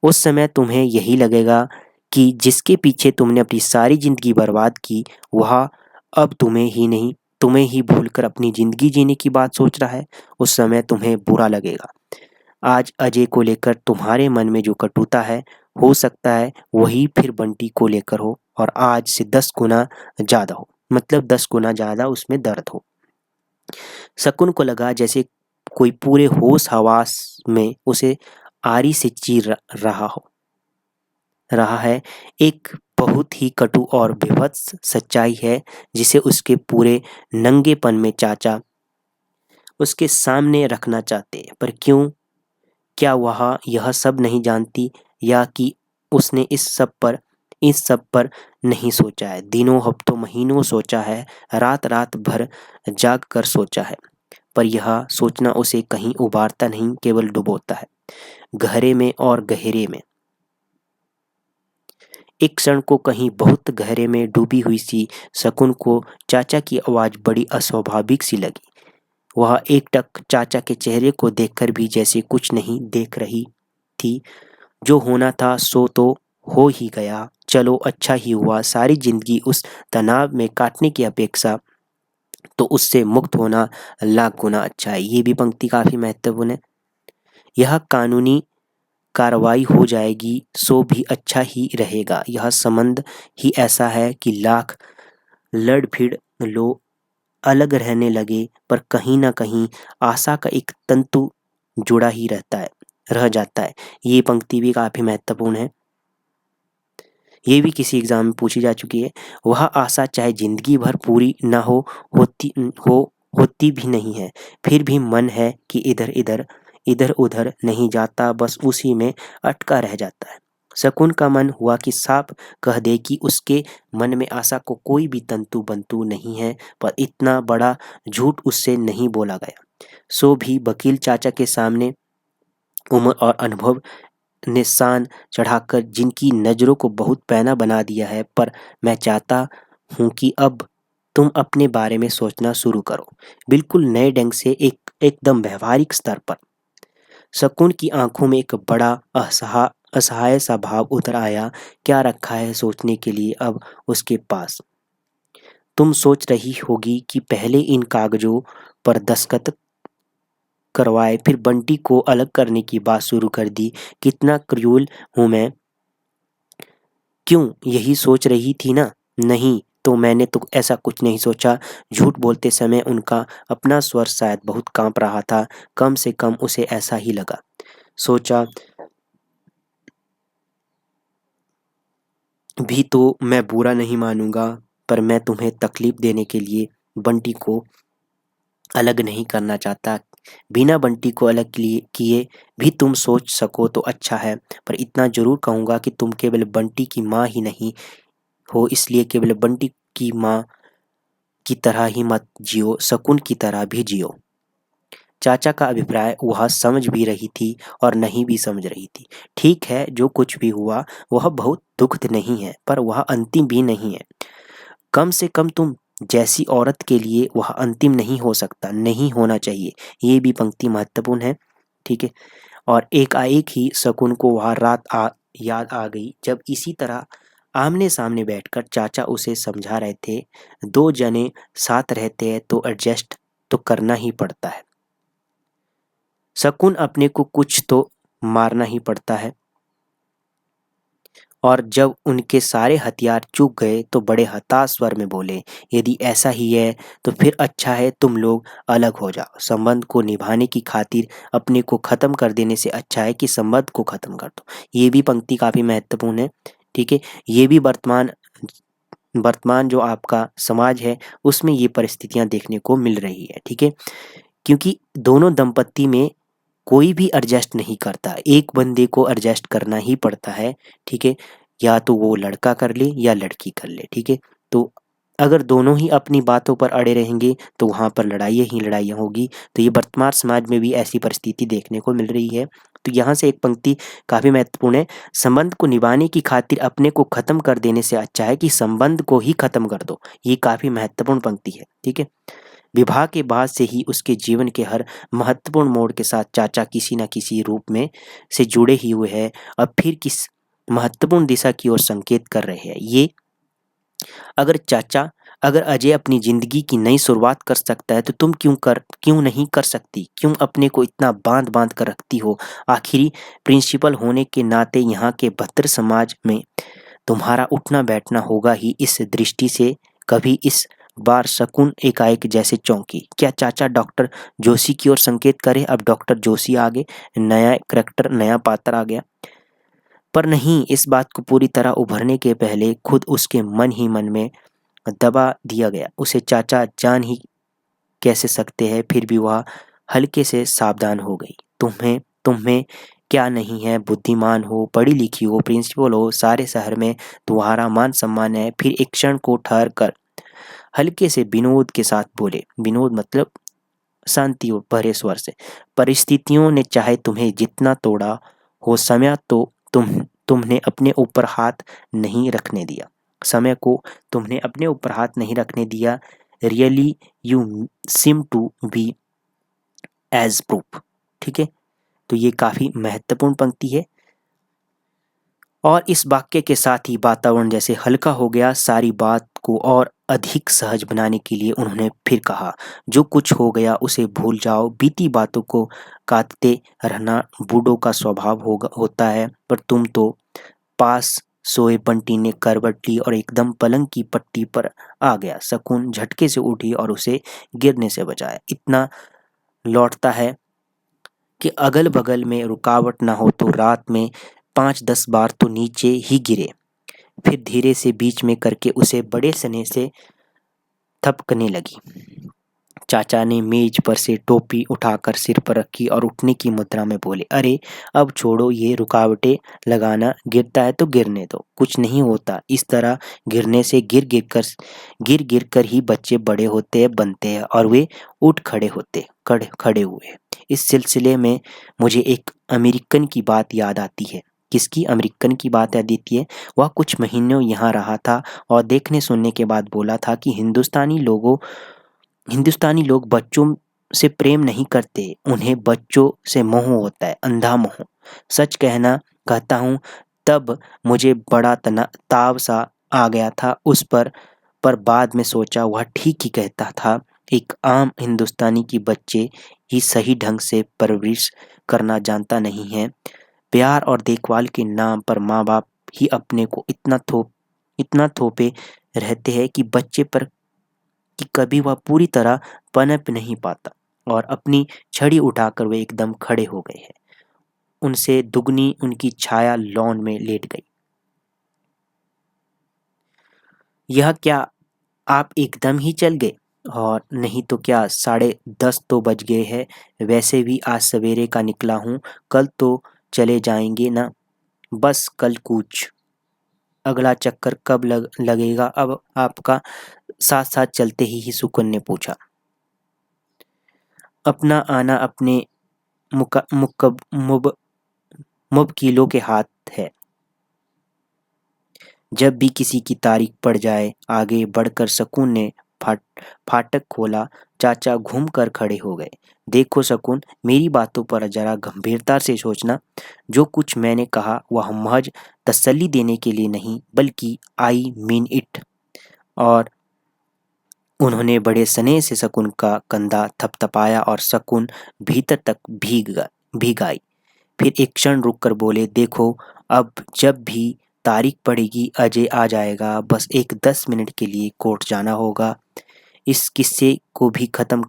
उस समय तुम्हें यही लगेगा कि जिसके पीछे तुमने अपनी सारी जिंदगी बर्बाद की, वह अब तुम्हें ही भूलकर अपनी जिंदगी जीने की बात सोच रहा है। उस समय तुम्हें बुरा लगेगा। आज अजय को लेकर तुम्हारे मन में जो कटुता है, हो सकता है वही फिर बंटी को लेकर हो, और आज से 10 गुना ज़्यादा हो, मतलब 10 गुना ज़्यादा उसमें दर्द हो। शकुन को लगा जैसे कोई पूरे होश हवास में उसे आरी से चीर रहा है। एक बहुत ही कटु और विभत्स सच्चाई है जिसे उसके पूरे नंगेपन में चाचा उसके सामने रखना चाहते हैं। पर क्यों? क्या वह यह सब नहीं जानती, या कि उसने इस सब पर नहीं सोचा है? दिनों हफ्तों महीनों सोचा है, रात रात भर जाग कर सोचा है, पर यह सोचना उसे कहीं उबारता नहीं, केवल डुबोता है, गहरे में और गहरे में। एक क्षण को कहीं बहुत गहरे में डूबी हुई सी शकुन को चाचा की आवाज़ बड़ी अस्वाभाविक सी लगी। वह एकटक चाचा के चेहरे को देखकर भी जैसे कुछ नहीं देख रही थी। जो होना था सो तो हो ही गया, चलो अच्छा ही हुआ। सारी जिंदगी उस तनाव में काटने की अपेक्षा तो उससे मुक्त होना लाख गुना अच्छा है। ये भी पंक्ति काफ़ी महत्वपूर्ण है। यह कानूनी कार्रवाई हो जाएगी सो भी अच्छा ही रहेगा। यह संबंध ही ऐसा है कि लाख लड़ भिड़ लो, अलग रहने लगे, पर कहीं ना कहीं आशा का एक तंतु जुड़ा ही रह जाता है। ये पंक्ति भी काफ़ी महत्वपूर्ण है। ये भी किसी एग्जाम में पूछी जा चुकी है। वह आशा चाहे जिंदगी भर पूरी ना होती भी नहीं है, फिर भी मन है कि इधर उधर नहीं जाता, बस उसी में अटका रह जाता है। शकुन का मन हुआ कि साफ कह दे कि उसके मन में आशा को कोई भी तंतु बंतु नहीं है, पर इतना बड़ा झूठ उससे नहीं बोला गया। सो भी वकील चाचा के सामने उम्र और अनुभव ने शान चढ़ाकर जिनकी नज़रों को बहुत पैना बना दिया है, पर मैं चाहता हूँ कि अब तुम अपने बारे में सोचना शुरू करो, बिल्कुल नए ढंग से, एकदम व्यवहारिक स्तर पर। शकुन की आंखों में एक बड़ा असहाय सा भाव उतर आया। क्या रखा है सोचने के लिए अब उसके पास? तुम सोच रही होगी कि पहले इन कागजों पर दस्तखत करवाए, फिर बंटी को अलग करने की बात शुरू कर दी। कितना क्रूर हूं मैं। क्यों, यही सोच रही थी ना? नहीं तो मैंने तो ऐसा कुछ नहीं सोचा। झूठ बोलते समय उनका अपना स्वर शायद बहुत कांप रहा था। कम से कम उसे ऐसा ही लगा। सोचा भी तो मैं बुरा नहीं मानूंगा, पर मैं तुम्हें तकलीफ देने के लिए बंटी को अलग नहीं करना चाहता। बिना बंटी को अलग किए भी तुम सोच सको तो अच्छा है, पर इतना जरूर कहूँगा कि तुम केवल बंटी की माँ ही नहीं हो, इसलिए केवल बंटी की माँ की तरह ही मत जियो, शकुन की तरह भी जियो। चाचा का अभिप्राय वह समझ भी रही थी और नहीं भी समझ रही थी। ठीक है, जो कुछ भी हुआ वह बहुत दुखद नहीं है, पर वह अंतिम भी नहीं है। कम से कम तुम जैसी औरत के लिए वह अंतिम नहीं हो सकता, नहीं होना चाहिए। ये भी पंक्ति महत्वपूर्ण है, ठीक है। और एकाएक ही शकुन को वह याद आ गई जब इसी तरह आमने सामने बैठकर चाचा उसे समझा रहे थे, दो जने साथ रहते हैं तो एडजस्ट तो करना ही पड़ता है। शकुन अपने को कुछ तो मारना ही पड़ता है। और जब उनके सारे हथियार चूक गए तो बड़े हताश स्वर में बोले, यदि ऐसा ही है तो फिर अच्छा है तुम लोग अलग हो जाओ। संबंध को निभाने की खातिर अपने को ख़त्म कर देने से अच्छा है कि संबंध को ख़त्म कर दो। ये भी पंक्ति काफ़ी महत्वपूर्ण है, ठीक है। ये भी वर्तमान वर्तमान जो आपका समाज है उसमें ये परिस्थितियाँ देखने को मिल रही है, ठीक है। क्योंकि दोनों दंपत्ति में कोई भी एडजस्ट नहीं करता, एक बंदे को एडजस्ट करना ही पड़ता है, ठीक है। या तो वो लड़का कर ले या लड़की कर ले, ठीक है। तो अगर दोनों ही अपनी बातों पर अड़े रहेंगे तो वहाँ पर लड़ाइयाँ ही लड़ाइयाँ होगी। तो ये वर्तमान समाज में भी ऐसी परिस्थिति देखने को मिल रही है। तो यहाँ से एक पंक्ति काफ़ी महत्वपूर्ण है, संबंध को निभाने की खातिर अपने को ख़त्म कर देने से अच्छा है कि संबंध को ही ख़त्म कर दो। ये काफ़ी महत्वपूर्ण पंक्ति है, ठीक है। विवाह के बाद से ही उसके जीवन के हर महत्वपूर्ण मोड़ के साथ चाचा किसी न किसी रूप में से जुड़े ही हुए हैं। अब फिर किस महत्वपूर्ण दिशा की ओर संकेत कर रहे हैं ये। अगर अजय अपनी ज़िंदगी की नई शुरुआत कर सकता है तो तुम क्यों नहीं कर सकती? क्यों अपने को इतना बाँध कर रखती हो? आखिरी प्रिंसिपल होने के नाते यहाँ के भद्र समाज में तुम्हारा उठना बैठना होगा ही। इस दृष्टि से कभी इस बार शकुन एकाएक जैसे चौंकी। क्या चाचा डॉक्टर जोशी की ओर संकेत करे? अब डॉक्टर जोशी आ गए, नया करैक्टर, नया पात्र आ गया। पर नहीं, इस बात को पूरी तरह उभरने के पहले खुद उसके मन ही मन में दबा दिया गया। उसे चाचा जान ही कैसे सकते हैं, फिर भी वह हल्के से सावधान हो गई। तुम्हें क्या नहीं है, बुद्धिमान हो, पढ़ी लिखी हो, प्रिंसिपल हो, सारे शहर में तुम्हारा मान सम्मान है। फिर एक क्षण को ठहर कर हल्के से विनोद के साथ बोले, विनोद मतलब शांति और भरे स्वर से, परिस्थितियों ने चाहे तुम्हें जितना तोड़ा हो, समय तो तुमने अपने ऊपर हाथ नहीं रखने दिया। समय को तुमने अपने ऊपर हाथ नहीं रखने दिया। Really you seem to be age proof, ठीक है। तो ये काफ़ी महत्वपूर्ण पंक्ति है। और इस वाक्य के साथ ही वातावरण जैसे हल्का हो गया। सारी बात को और अधिक सहज बनाने के लिए उन्होंने फिर कहा, जो कुछ हो गया उसे भूल जाओ। बीती बातों को काटते रहना बूढ़ों का स्वभाव होता है। पर तुम तो पास सोए बंटी ने करवट ली और एकदम पलंग की पट्टी पर आ गया। शकुन झटके से उठी और उसे गिरने से बचाया। इतना लौटता है कि अगल बगल में रुकावट ना हो तो रात में 5-10 बार तो नीचे ही गिरे। फिर धीरे से बीच में करके उसे बड़े स्नेह से थपकने लगी। चाचा ने मेज पर से टोपी उठाकर सिर पर रखी और उठने की मुद्रा में बोले, अरे अब छोड़ो ये रुकावटें लगाना, गिरता है तो गिरने दो, कुछ नहीं होता। इस तरह गिरने से गिर कर ही बच्चे बड़े होते बनते हैं और वे उठ खड़े हुए। इस सिलसिले में मुझे एक अमेरिकन की बात याद आती है। किसकी अमेरिकन की बात याद आती है? वह कुछ महीनों यहाँ रहा था और देखने सुनने के बाद बोला था कि हिंदुस्तानी लोग बच्चों से प्रेम नहीं करते, उन्हें बच्चों से मोह होता है, अंधा मोह। सच कहता हूँ, तब मुझे बड़ा ताव सा आ गया था उस पर बाद में सोचा वह ठीक ही कहता था। एक आम हिंदुस्तानी की बच्चे ही सही ढंग से परवरिश करना जानता नहीं है। प्यार और देखभाल के नाम पर माँ बाप ही अपने को इतना थोपे रहते हैं कि बच्चे पर कि कभी वह पूरी तरह पनप नहीं पाता। और अपनी छड़ी उठाकर वे एकदम खड़े हो गए हैं। उनसे दुगनी उनकी छाया लॉन में लेट गई। यह क्या आप एकदम ही चल गए? और नहीं तो क्या, 10:30 तो बज गए हैं। वैसे भी आज सवेरे का निकला हूँ, कल तो चले जाएंगे ना। बस कल कूच। अगला चक्कर कब लगेगा अब आपका? साथ साथ चलते ही सुकन ने पूछा। अपना आना अपने मुवक्किलों के हाथ है। जब भी किसी की तारीख पड़ जाए। आगे बढ़कर शकुन ने फाटक खोला। चाचा घूम कर खड़े हो गए। देखो शकुन, मेरी बातों पर जरा गंभीरता से सोचना। जो कुछ मैंने कहा वह महज तसल्ली देने के लिए नहीं, बल्कि आई मीन इट। और उन्होंने बड़े स्नेह से शकुन का कंधा थपथपाया और शकुन भीतर तक भीग आई। फिर एक क्षण रुककर बोले, देखो, अब जब भी तारीख पड़ेगी अजय आ जाएगा। बस एक 10 मिनट के लिए कोर्ट जाना होगा। इस किस्से को भी खत्म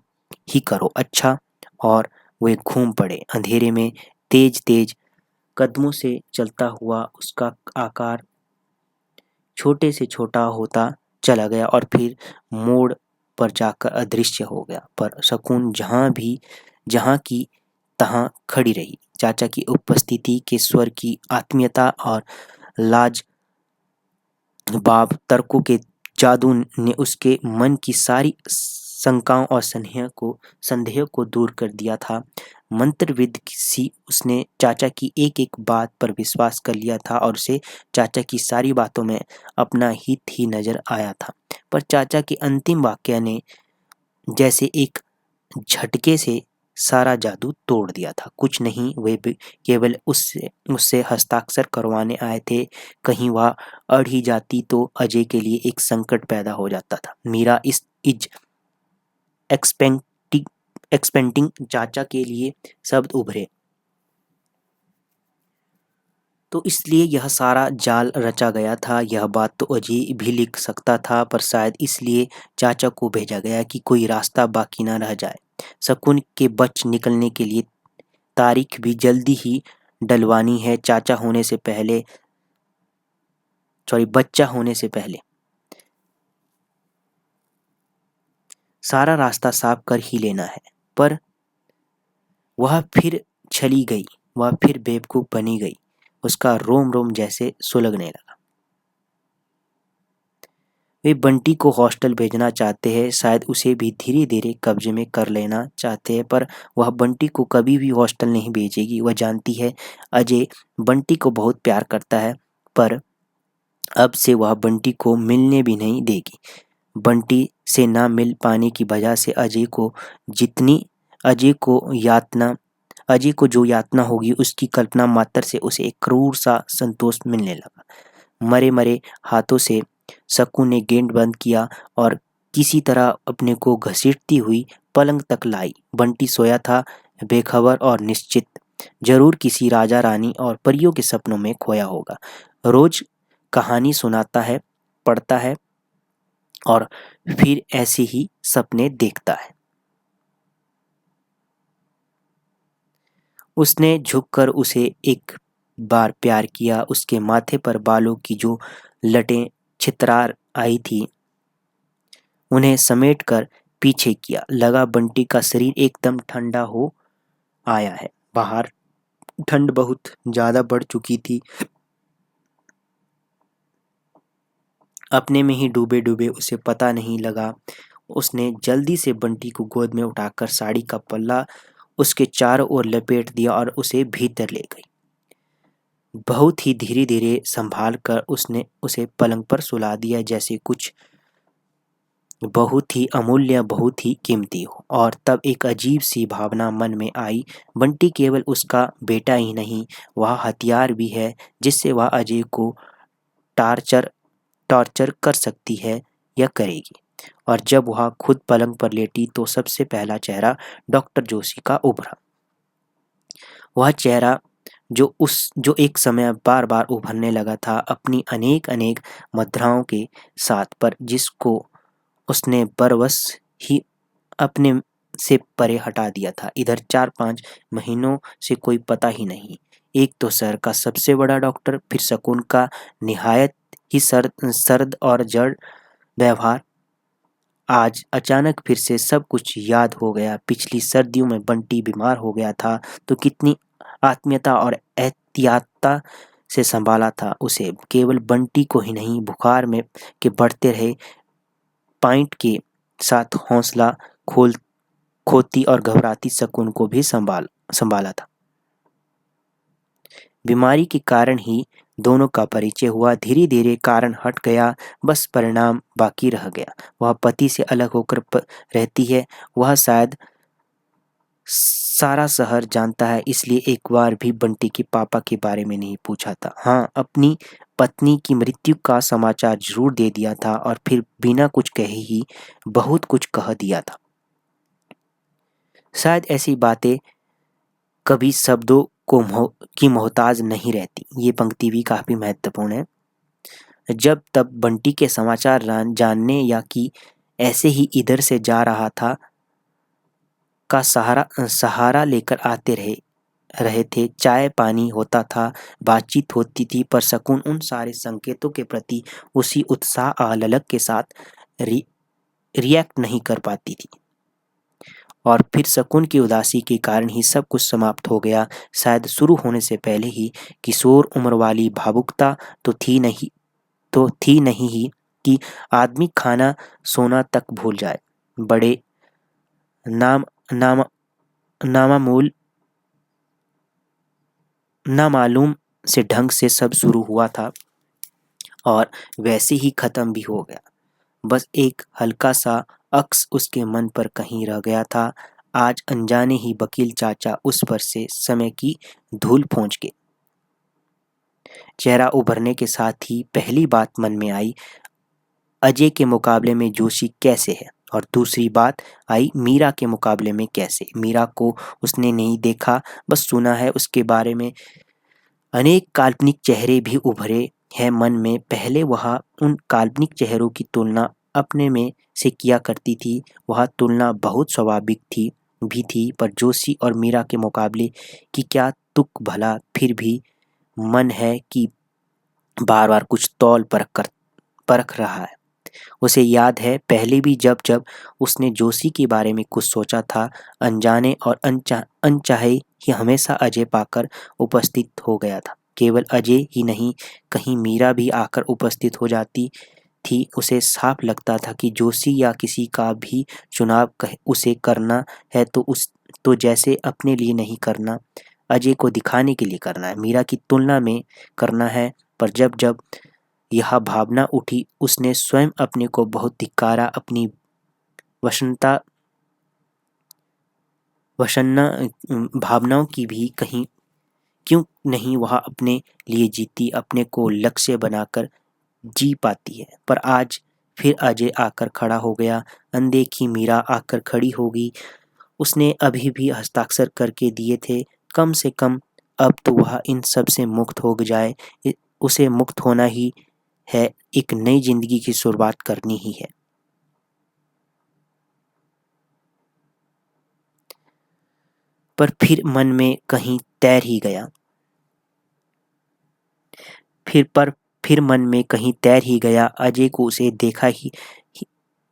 ही करो, अच्छा। और वे घूम पड़े। अंधेरे में तेज तेज कदमों से चलता हुआ उसका आकार छोटे से छोटा होता चला गया और फिर मोड़ पर जाकर अदृश्य हो गया। पर शकुन जहाँ की तहाँ खड़ी रही। चाचा की उपस्थिति के स्वर की आत्मीयता और लाजवाब तर्कों के जादू ने उसके मन की सारी शंकाओं और संदेह को दूर कर दिया था। मंत्रविद सी उसने चाचा की एक एक बात पर विश्वास कर लिया था और उसे चाचा की सारी बातों में अपना हित ही नजर आया था। पर चाचा के अंतिम वाक्य ने जैसे एक झटके से सारा जादू तोड़ दिया था। कुछ नहीं, वे केवल उससे हस्ताक्षर करवाने आए थे। कहीं वह अड़ ही जाती तो अजय के लिए एक संकट पैदा हो जाता था। मीरा इज एक्सपेंटिंग चाचा के लिए शब्द उभरे। तो इसलिए यह सारा जाल रचा गया था। यह बात तो अजय भी लिख सकता था, पर शायद इसलिए चाचा को भेजा गया कि कोई रास्ता बाकी न रह जाए। शकुन के बच निकलने के लिए तारीख भी जल्दी ही डलवानी है, बच्चा होने से पहले। सारा रास्ता साफ कर ही लेना है। पर वह फिर चली गई। वह फिर बेवकूफ बनी गई। उसका रोम रोम जैसे सुलगने लगा। वे बंटी को हॉस्टल भेजना चाहते हैं, शायद उसे भी धीरे धीरे कब्जे में कर लेना चाहते हैं, पर वह बंटी को कभी भी हॉस्टल नहीं भेजेगी। वह जानती है अजय बंटी को बहुत प्यार करता है, पर अब से वह बंटी को मिलने भी नहीं देगी। बंटी से ना मिल पाने की वजह से अजय को यातना अजय को जो यातना होगी उसकी कल्पना मात्र से उसे एक क्रूर सा संतोष मिलने लगा। मरे मरे हाथों से शकुन ने गेट बंद किया और किसी तरह अपने को घसीटती हुई पलंग तक लाई। बंटी सोया था, बेखबर और निश्चित। जरूर किसी राजा रानी और परियों के सपनों में खोया होगा। रोज कहानी सुनाता है, पढ़ता है और फिर ऐसे ही सपने देखता है। उसने झुककर उसे एक बार प्यार किया। उसके माथे पर बालों की जो लटें छितरार आई थी उन्हें समेटकर पीछे किया। लगा बंटी का शरीर एकदम ठंडा हो आया है। बाहर ठंड बहुत ज्यादा बढ़ चुकी थी। अपने में ही डूबे डूबे उसे पता नहीं लगा। उसने जल्दी से बंटी को गोद में उठाकर साड़ी का पल्ला उसके चारों ओर लपेट दिया और उसे भीतर ले गई। बहुत ही धीरे धीरे संभाल कर उसने उसे पलंग पर सुला दिया, जैसे कुछ बहुत ही अमूल्य, बहुत ही कीमती हो। और तब एक अजीब सी भावना मन में आई। बंटी केवल उसका बेटा ही नहीं, वह हथियार भी है जिससे वह अजय को टार्चर टॉर्चर कर सकती है या करेगी। और जब वह खुद पलंग पर लेटी तो सबसे पहला चेहरा डॉक्टर जोशी का उभरा। वह चेहरा जो एक समय बार बार उभरने लगा था अपनी अनेक अनेक मुद्राओं के साथ, पर जिसको उसने बरबस ही अपने से परे हटा दिया था। इधर 4-5 महीनों से कोई पता ही नहीं। एक तो शहर का सबसे बड़ा डॉक्टर, फिर शकुन का निहायत ही सर्द और जड़ व्यवहार। आज अचानक फिर से सब कुछ याद हो गया। पिछली सर्दियों में बंटी बीमार हो गया था तो कितनी आत्मीयता और एहतियात से संभाला था उसे। केवल बंटी को ही नहीं, बुखार में के बढ़ते रहे पॉइंट के साथ हौसला खोल खोती और घबराती शकुन को भी संभाला था। बीमारी के कारण ही दोनों का परिचय हुआ। धीरे धीरे कारण हट गया, बस परिणाम बाकी रह गया। वह पति से अलग होकर रहती है। वह शायद सारा शहर जानता है, इसलिए एक बार भी बंटी के पापा के बारे में नहीं पूछा था। हाँ, अपनी पत्नी की मृत्यु का समाचार जरूर दे दिया था और फिर बिना कुछ कहे ही बहुत कुछ कह दिया था। शायद ऐसी बातें कभी शब्दों की मोहताज नहीं रहती। ये पंक्ति भी काफी महत्वपूर्ण है। जब तब बंटी के समाचार जानने या कि ऐसे ही इधर से जा रहा था का सहारा लेकर आते रहे थे। चाय पानी होता था, बातचीत होती थी, पर शकुन उन सारे संकेतों के प्रति उसी उत्साह और ललक के साथ रिएक्ट नहीं कर पाती थी। और फिर शकुन की उदासी के कारण ही सब कुछ समाप्त हो गया। शायद शुरू होने से पहले ही किशोर उम्र वाली भावुकता तो थी नहीं ही कि आदमी खाना सोना तक भूल जाए। बड़े नाम नाम नामामूल नामालूम से ढंग से सब शुरू हुआ था और वैसे ही खत्म भी हो गया। बस एक हल्का सा अक्स उसके मन पर कहीं रह गया था। आज अनजाने ही वकील चाचा उस पर से समय की धूल पोंछ के चेहरा उभरने के साथ ही पहली बात मन में आई, अजय के मुकाबले में जोशी कैसे है। और दूसरी बात आई, मीरा के मुकाबले में कैसे। मीरा को उसने नहीं देखा, बस सुना है उसके बारे में। अनेक काल्पनिक चेहरे भी उभरे हैं मन में। पहले वह उन काल्पनिक चेहरों की तुलना अपने में से किया करती थी। वह तुलना बहुत स्वाभाविक थी, पर जोशी और मीरा के मुकाबले की क्या तुक भला। फिर भी मन है कि बार बार कुछ तौल परख रहा है। उसे याद है पहले भी जब जब उसने जोशी के बारे में कुछ सोचा था, अनजाने और अनचाहे ही हमेशा अजय पाकर उपस्थित हो गया था। केवल अजय ही नहीं, कहीं मीरा भी आकर उपस्थित हो जाती थी। उसे साफ लगता था कि जोशी या किसी का भी चुनाव उसे करना है तो जैसे अपने लिए नहीं करना, अजय को दिखाने के लिए करना है, मीरा की तुलना में करना है। पर जब जब यह भावना उठी, उसने स्वयं अपने को बहुत धिक्कारा। अपनी वसन्ना भावनाओं की भी कहीं क्यों नहीं वह अपने लिए जीती, अपने को लक्ष्य बनाकर जी पाती है। पर आज फिर अजय आकर खड़ा हो गया, अनदेखी मीरा आकर खड़ी होगी। उसने अभी भी हस्ताक्षर करके दिए थे। कम से कम अब तो वह इन सब से मुक्त हो जाए। उसे मुक्त होना ही है, एक नई जिंदगी की शुरुआत करनी ही है। पर फिर मन में कहीं तैर ही गया, अजय को उसे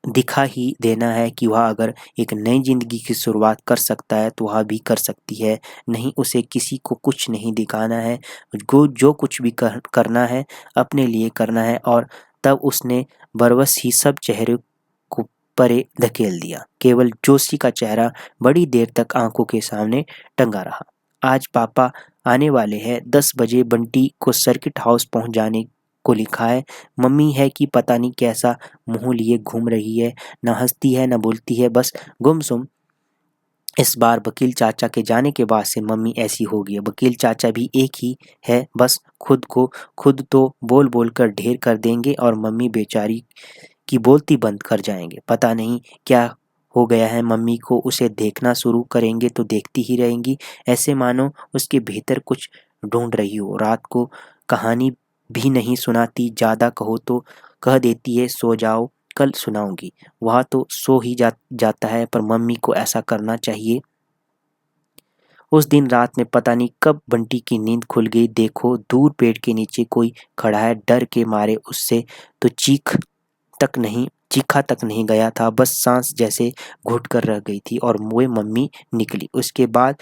दिखा ही देना है कि वह अगर एक नई जिंदगी की शुरुआत कर सकता है तो वह भी कर सकती है। नहीं, उसे किसी को कुछ नहीं दिखाना है। जो कुछ भी करना है अपने लिए करना है। और तब उसने बरबस ही सब चेहरे को परे धकेल दिया। केवल जोशी का चेहरा बड़ी देर तक आंखों के सामने टंगा रहा। आज पापा आने वाले हैं। 10 बजे बंटी को सर्किट हाउस पहुंच जाने को लिखा है। मम्मी है कि पता नहीं कैसा मुंह लिए घूम रही है, न हंसती है न बोलती है, बस गुमसुम। इस बार वकील चाचा के जाने के बाद से मम्मी ऐसी हो गई है। वकील चाचा भी एक ही है, बस खुद तो बोल बोल कर ढेर कर देंगे और मम्मी बेचारी की बोलती बंद कर जाएंगे। पता नहीं क्या हो गया है मम्मी को, उसे देखना शुरू करेंगे तो देखती ही रहेंगी, ऐसे मानो उसके भीतर कुछ ढूंढ रही हो। रात को कहानी भी नहीं सुनाती, ज़्यादा कहो तो कह देती है सो जाओ कल सुनाऊंगी। वह तो सो ही जाता है, पर मम्मी को ऐसा करना चाहिए। उस दिन रात में पता नहीं कब बंटी की नींद खुल गई। देखो दूर पेड़ के नीचे कोई खड़ा है। डर के मारे उससे तो चीखा तक नहीं गया था, बस सांस जैसे घुट कर रह गई थी। और वो मम्मी निकली। उसके बाद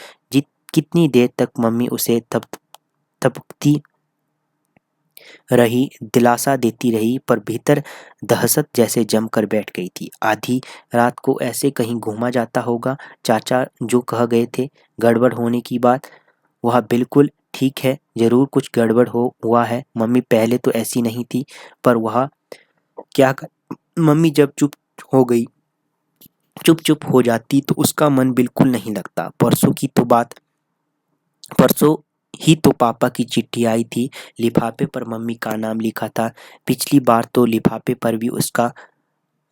कितनी देर तक मम्मी उसे थपथपती रही, दिलासा देती रही, पर भीतर दहशत जैसे जमकर बैठ गई थी। आधी रात को ऐसे कहीं घूमा जाता होगा। चाचा जो कह गए थे गड़बड़ होने की बात, वह बिल्कुल ठीक है, ज़रूर कुछ गड़बड़ हुआ है। मम्मी पहले तो ऐसी नहीं थी, पर वह क्या कर मम्मी जब चुप हो जाती तो उसका मन बिल्कुल नहीं लगता। परसों ही तो पापा की चिट्ठी आई थी। लिफाफे पर मम्मी का नाम लिखा था। पिछली बार तो लिफाफे पर भी उसका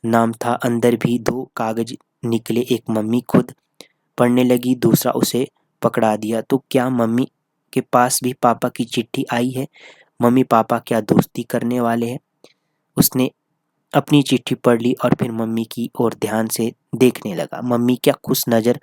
नाम था। अंदर भी 2 कागज निकले, एक मम्मी खुद पढ़ने लगी, दूसरा उसे पकड़ा दिया। तो क्या मम्मी के पास भी पापा की चिट्ठी आई है? मम्मी पापा क्या दोस्ती करने वाले हैं? उसने अपनी चिट्ठी पढ़ ली और फिर मम्मी की ओर ध्यान से देखने लगा। मम्मी क्या खुश नज़र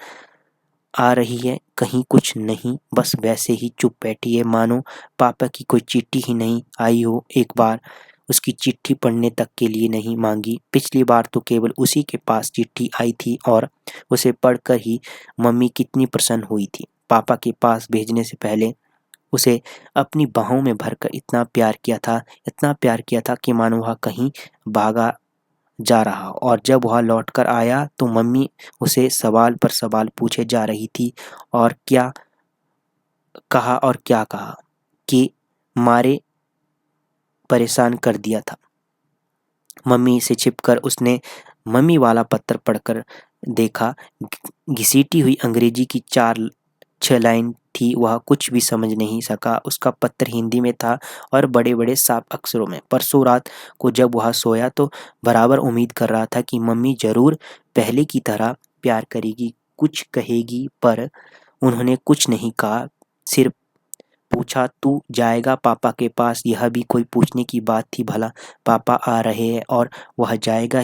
आ रही है? कहीं कुछ नहीं, बस वैसे ही चुप बैठी है, मानो पापा की कोई चिट्ठी ही नहीं आई हो। एक बार उसकी चिट्ठी पढ़ने तक के लिए नहीं मांगी। पिछली बार तो केवल उसी के पास चिट्ठी आई थी और उसे पढ़कर ही मम्मी कितनी प्रसन्न हुई थी। पापा के पास भेजने से पहले उसे अपनी बाहों में भरकर इतना प्यार किया था कि मानो वह कहीं भागा जा रहा। और जब वह लौटकर आया तो मम्मी उसे सवाल पर सवाल पूछे जा रही थी। और क्या कहा कि मारे परेशान कर दिया था। मम्मी से छिपकर उसने मम्मी वाला पत्र पढ़कर देखा। घिसीटी हुई अंग्रेजी की 4-6 लाइन थी। वह कुछ भी समझ नहीं सका। उसका पत्र हिंदी में था और बड़े-बड़े साफ अक्षरों में। परसों रात को जब वह सोया तो बराबर उम्मीद कर रहा था कि मम्मी ज़रूर पहले की तरह प्यार करेगी, कुछ कहेगी, पर उन्होंने कुछ नहीं कहा। सिर्फ पूछा, तू जाएगा पापा के पास? यह भी कोई पूछने की बात थी भला? पापा आ रहे हैं और वह जाएगा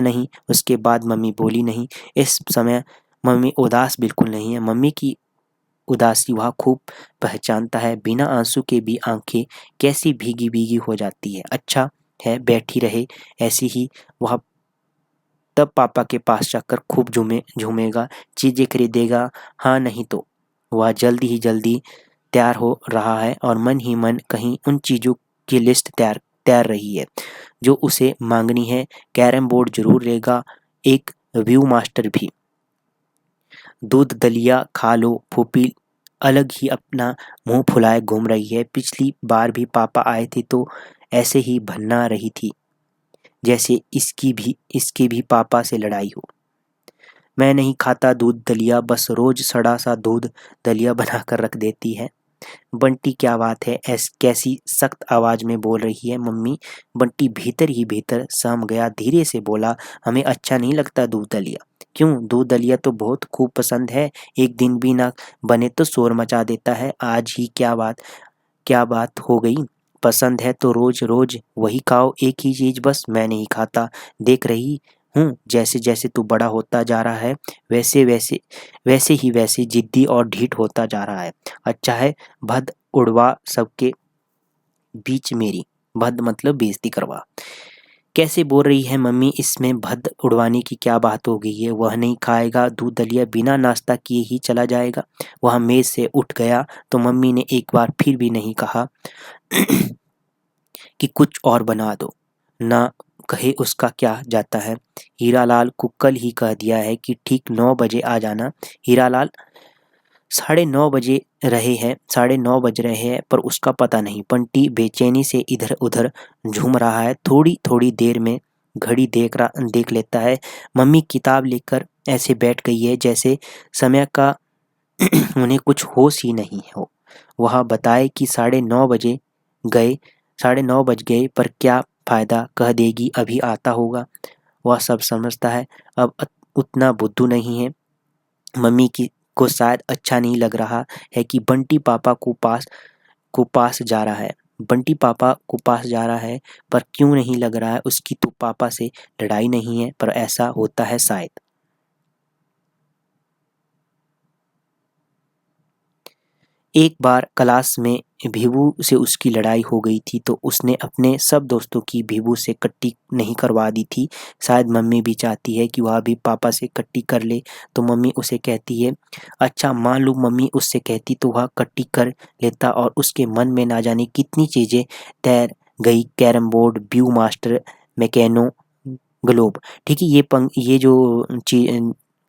नहीं। उसके बाद मम्मी बोली नहीं। इस समय मम्मी उदास बिल्कुल नहीं है। मम्मी की उदासी वह खूब पहचानता है। बिना आंसू के भी आंखें कैसी भीगी भीगी हो जाती है। अच्छा है बैठी रहे ऐसी ही। वह तब पापा के पास जाकर खूब झूमेगा, चीज़ें खरीदेगा। हाँ नहीं तो वह जल्दी तैयार हो रहा है और मन ही मन कहीं उन चीज़ों की लिस्ट तैयार रही है जो उसे मांगनी है। कैरम बोर्ड जरूर लेगा, एक व्यू मास्टर भी। दूध दलिया खा लो। फूफी अलग ही अपना मुंह फुलाए घूम रही है। पिछली बार भी पापा आए थे तो ऐसे ही भन्ना रही थी, जैसे इसकी भी पापा से लड़ाई हो। मैं नहीं खाता दूध दलिया, बस रोज सड़ा सा दूध दलिया बनाकर रख देती है। बंटी क्या बात है, कैसी सख्त आवाज में बोल रही है मम्मी? बंटी भीतर ही भीतर सहम गया, धीरे से बोला, हमें अच्छा नहीं लगता दूध दलिया। क्यों? दूध दलिया तो बहुत खूब पसंद है, एक दिन भी ना बने तो शोर मचा देता है। आज ही क्या बात हो गई? पसंद है तो रोज रोज वही खाओ, एक ही चीज बस। मैं नहीं खाता, देख रही हूँ जैसे जैसे तू बड़ा होता जा रहा है वैसे जिद्दी और ढीठ होता जा रहा है। अच्छा है, भद उड़वा सबके बीच मेरी। भद मतलब बेइज्जती करवा। कैसे बोल रही है मम्मी, इसमें भद उड़वाने की क्या बात हो गई है? वह नहीं खाएगा दूध दलिया, बिना नाश्ता किए ही चला जाएगा। वह मेज से उठ गया तो मम्मी ने एक बार फिर भी नहीं कहा कि कुछ और बना दो। ना कहे उसका क्या जाता है। हीरालाल को कल ही कह दिया है कि ठीक 9 बजे आ जाना। हीरालाल 9:30 बज रहे हैं पर उसका पता नहीं। बंटी बेचैनी से इधर उधर झूम रहा है। थोड़ी थोड़ी देर में घड़ी देख लेता है। मम्मी किताब लेकर ऐसे बैठ गई है जैसे समय का उन्हें कुछ होश ही नहीं हो। वह बताए कि 9:30 बज गए, पर क्या फायदा, कह देगी अभी आता होगा। वह सब समझता है, अब उतना बुद्धू नहीं है। मम्मी की को शायद अच्छा नहीं लग रहा है कि बंटी पापा को पास जा रहा है। बंटी पापा को पास जा रहा है, पर क्यों नहीं लग रहा है? उसकी तो पापा से लड़ाई नहीं है, पर ऐसा होता है शायद। एक बार क्लास में भीभू से उसकी लड़ाई हो गई थी, तो उसने अपने सब दोस्तों की भीभू से कट्टी नहीं करवा दी थी। शायद मम्मी भी चाहती है कि वह भी पापा से कट्टी कर ले, तो मम्मी उसे कहती है, अच्छा मान लो मम्मी उससे कहती तो वह कट्टी कर लेता और उसके मन में ना जाने कितनी चीज़ें तैर गई, carrom board, view master, mechano, globe. ठीक है, ये जो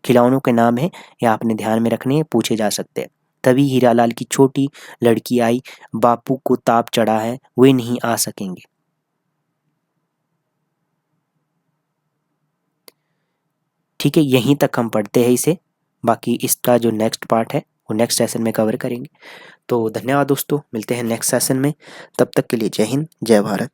खिलौनों के नाम है, ये आपने ध्यान में रखने हैं, पूछे जा सकते हैं। तभी हीरालाल की छोटी लड़की आई, बापू को ताप चढ़ा है, वे नहीं आ सकेंगे। ठीक है, यहीं तक हम पढ़ते हैं इसे। बाकी इसका जो नेक्स्ट पार्ट है वो नेक्स्ट सेशन में कवर करेंगे। तो धन्यवाद दोस्तों, मिलते हैं नेक्स्ट सेशन में। तब तक के लिए जय हिंद, जय भारत।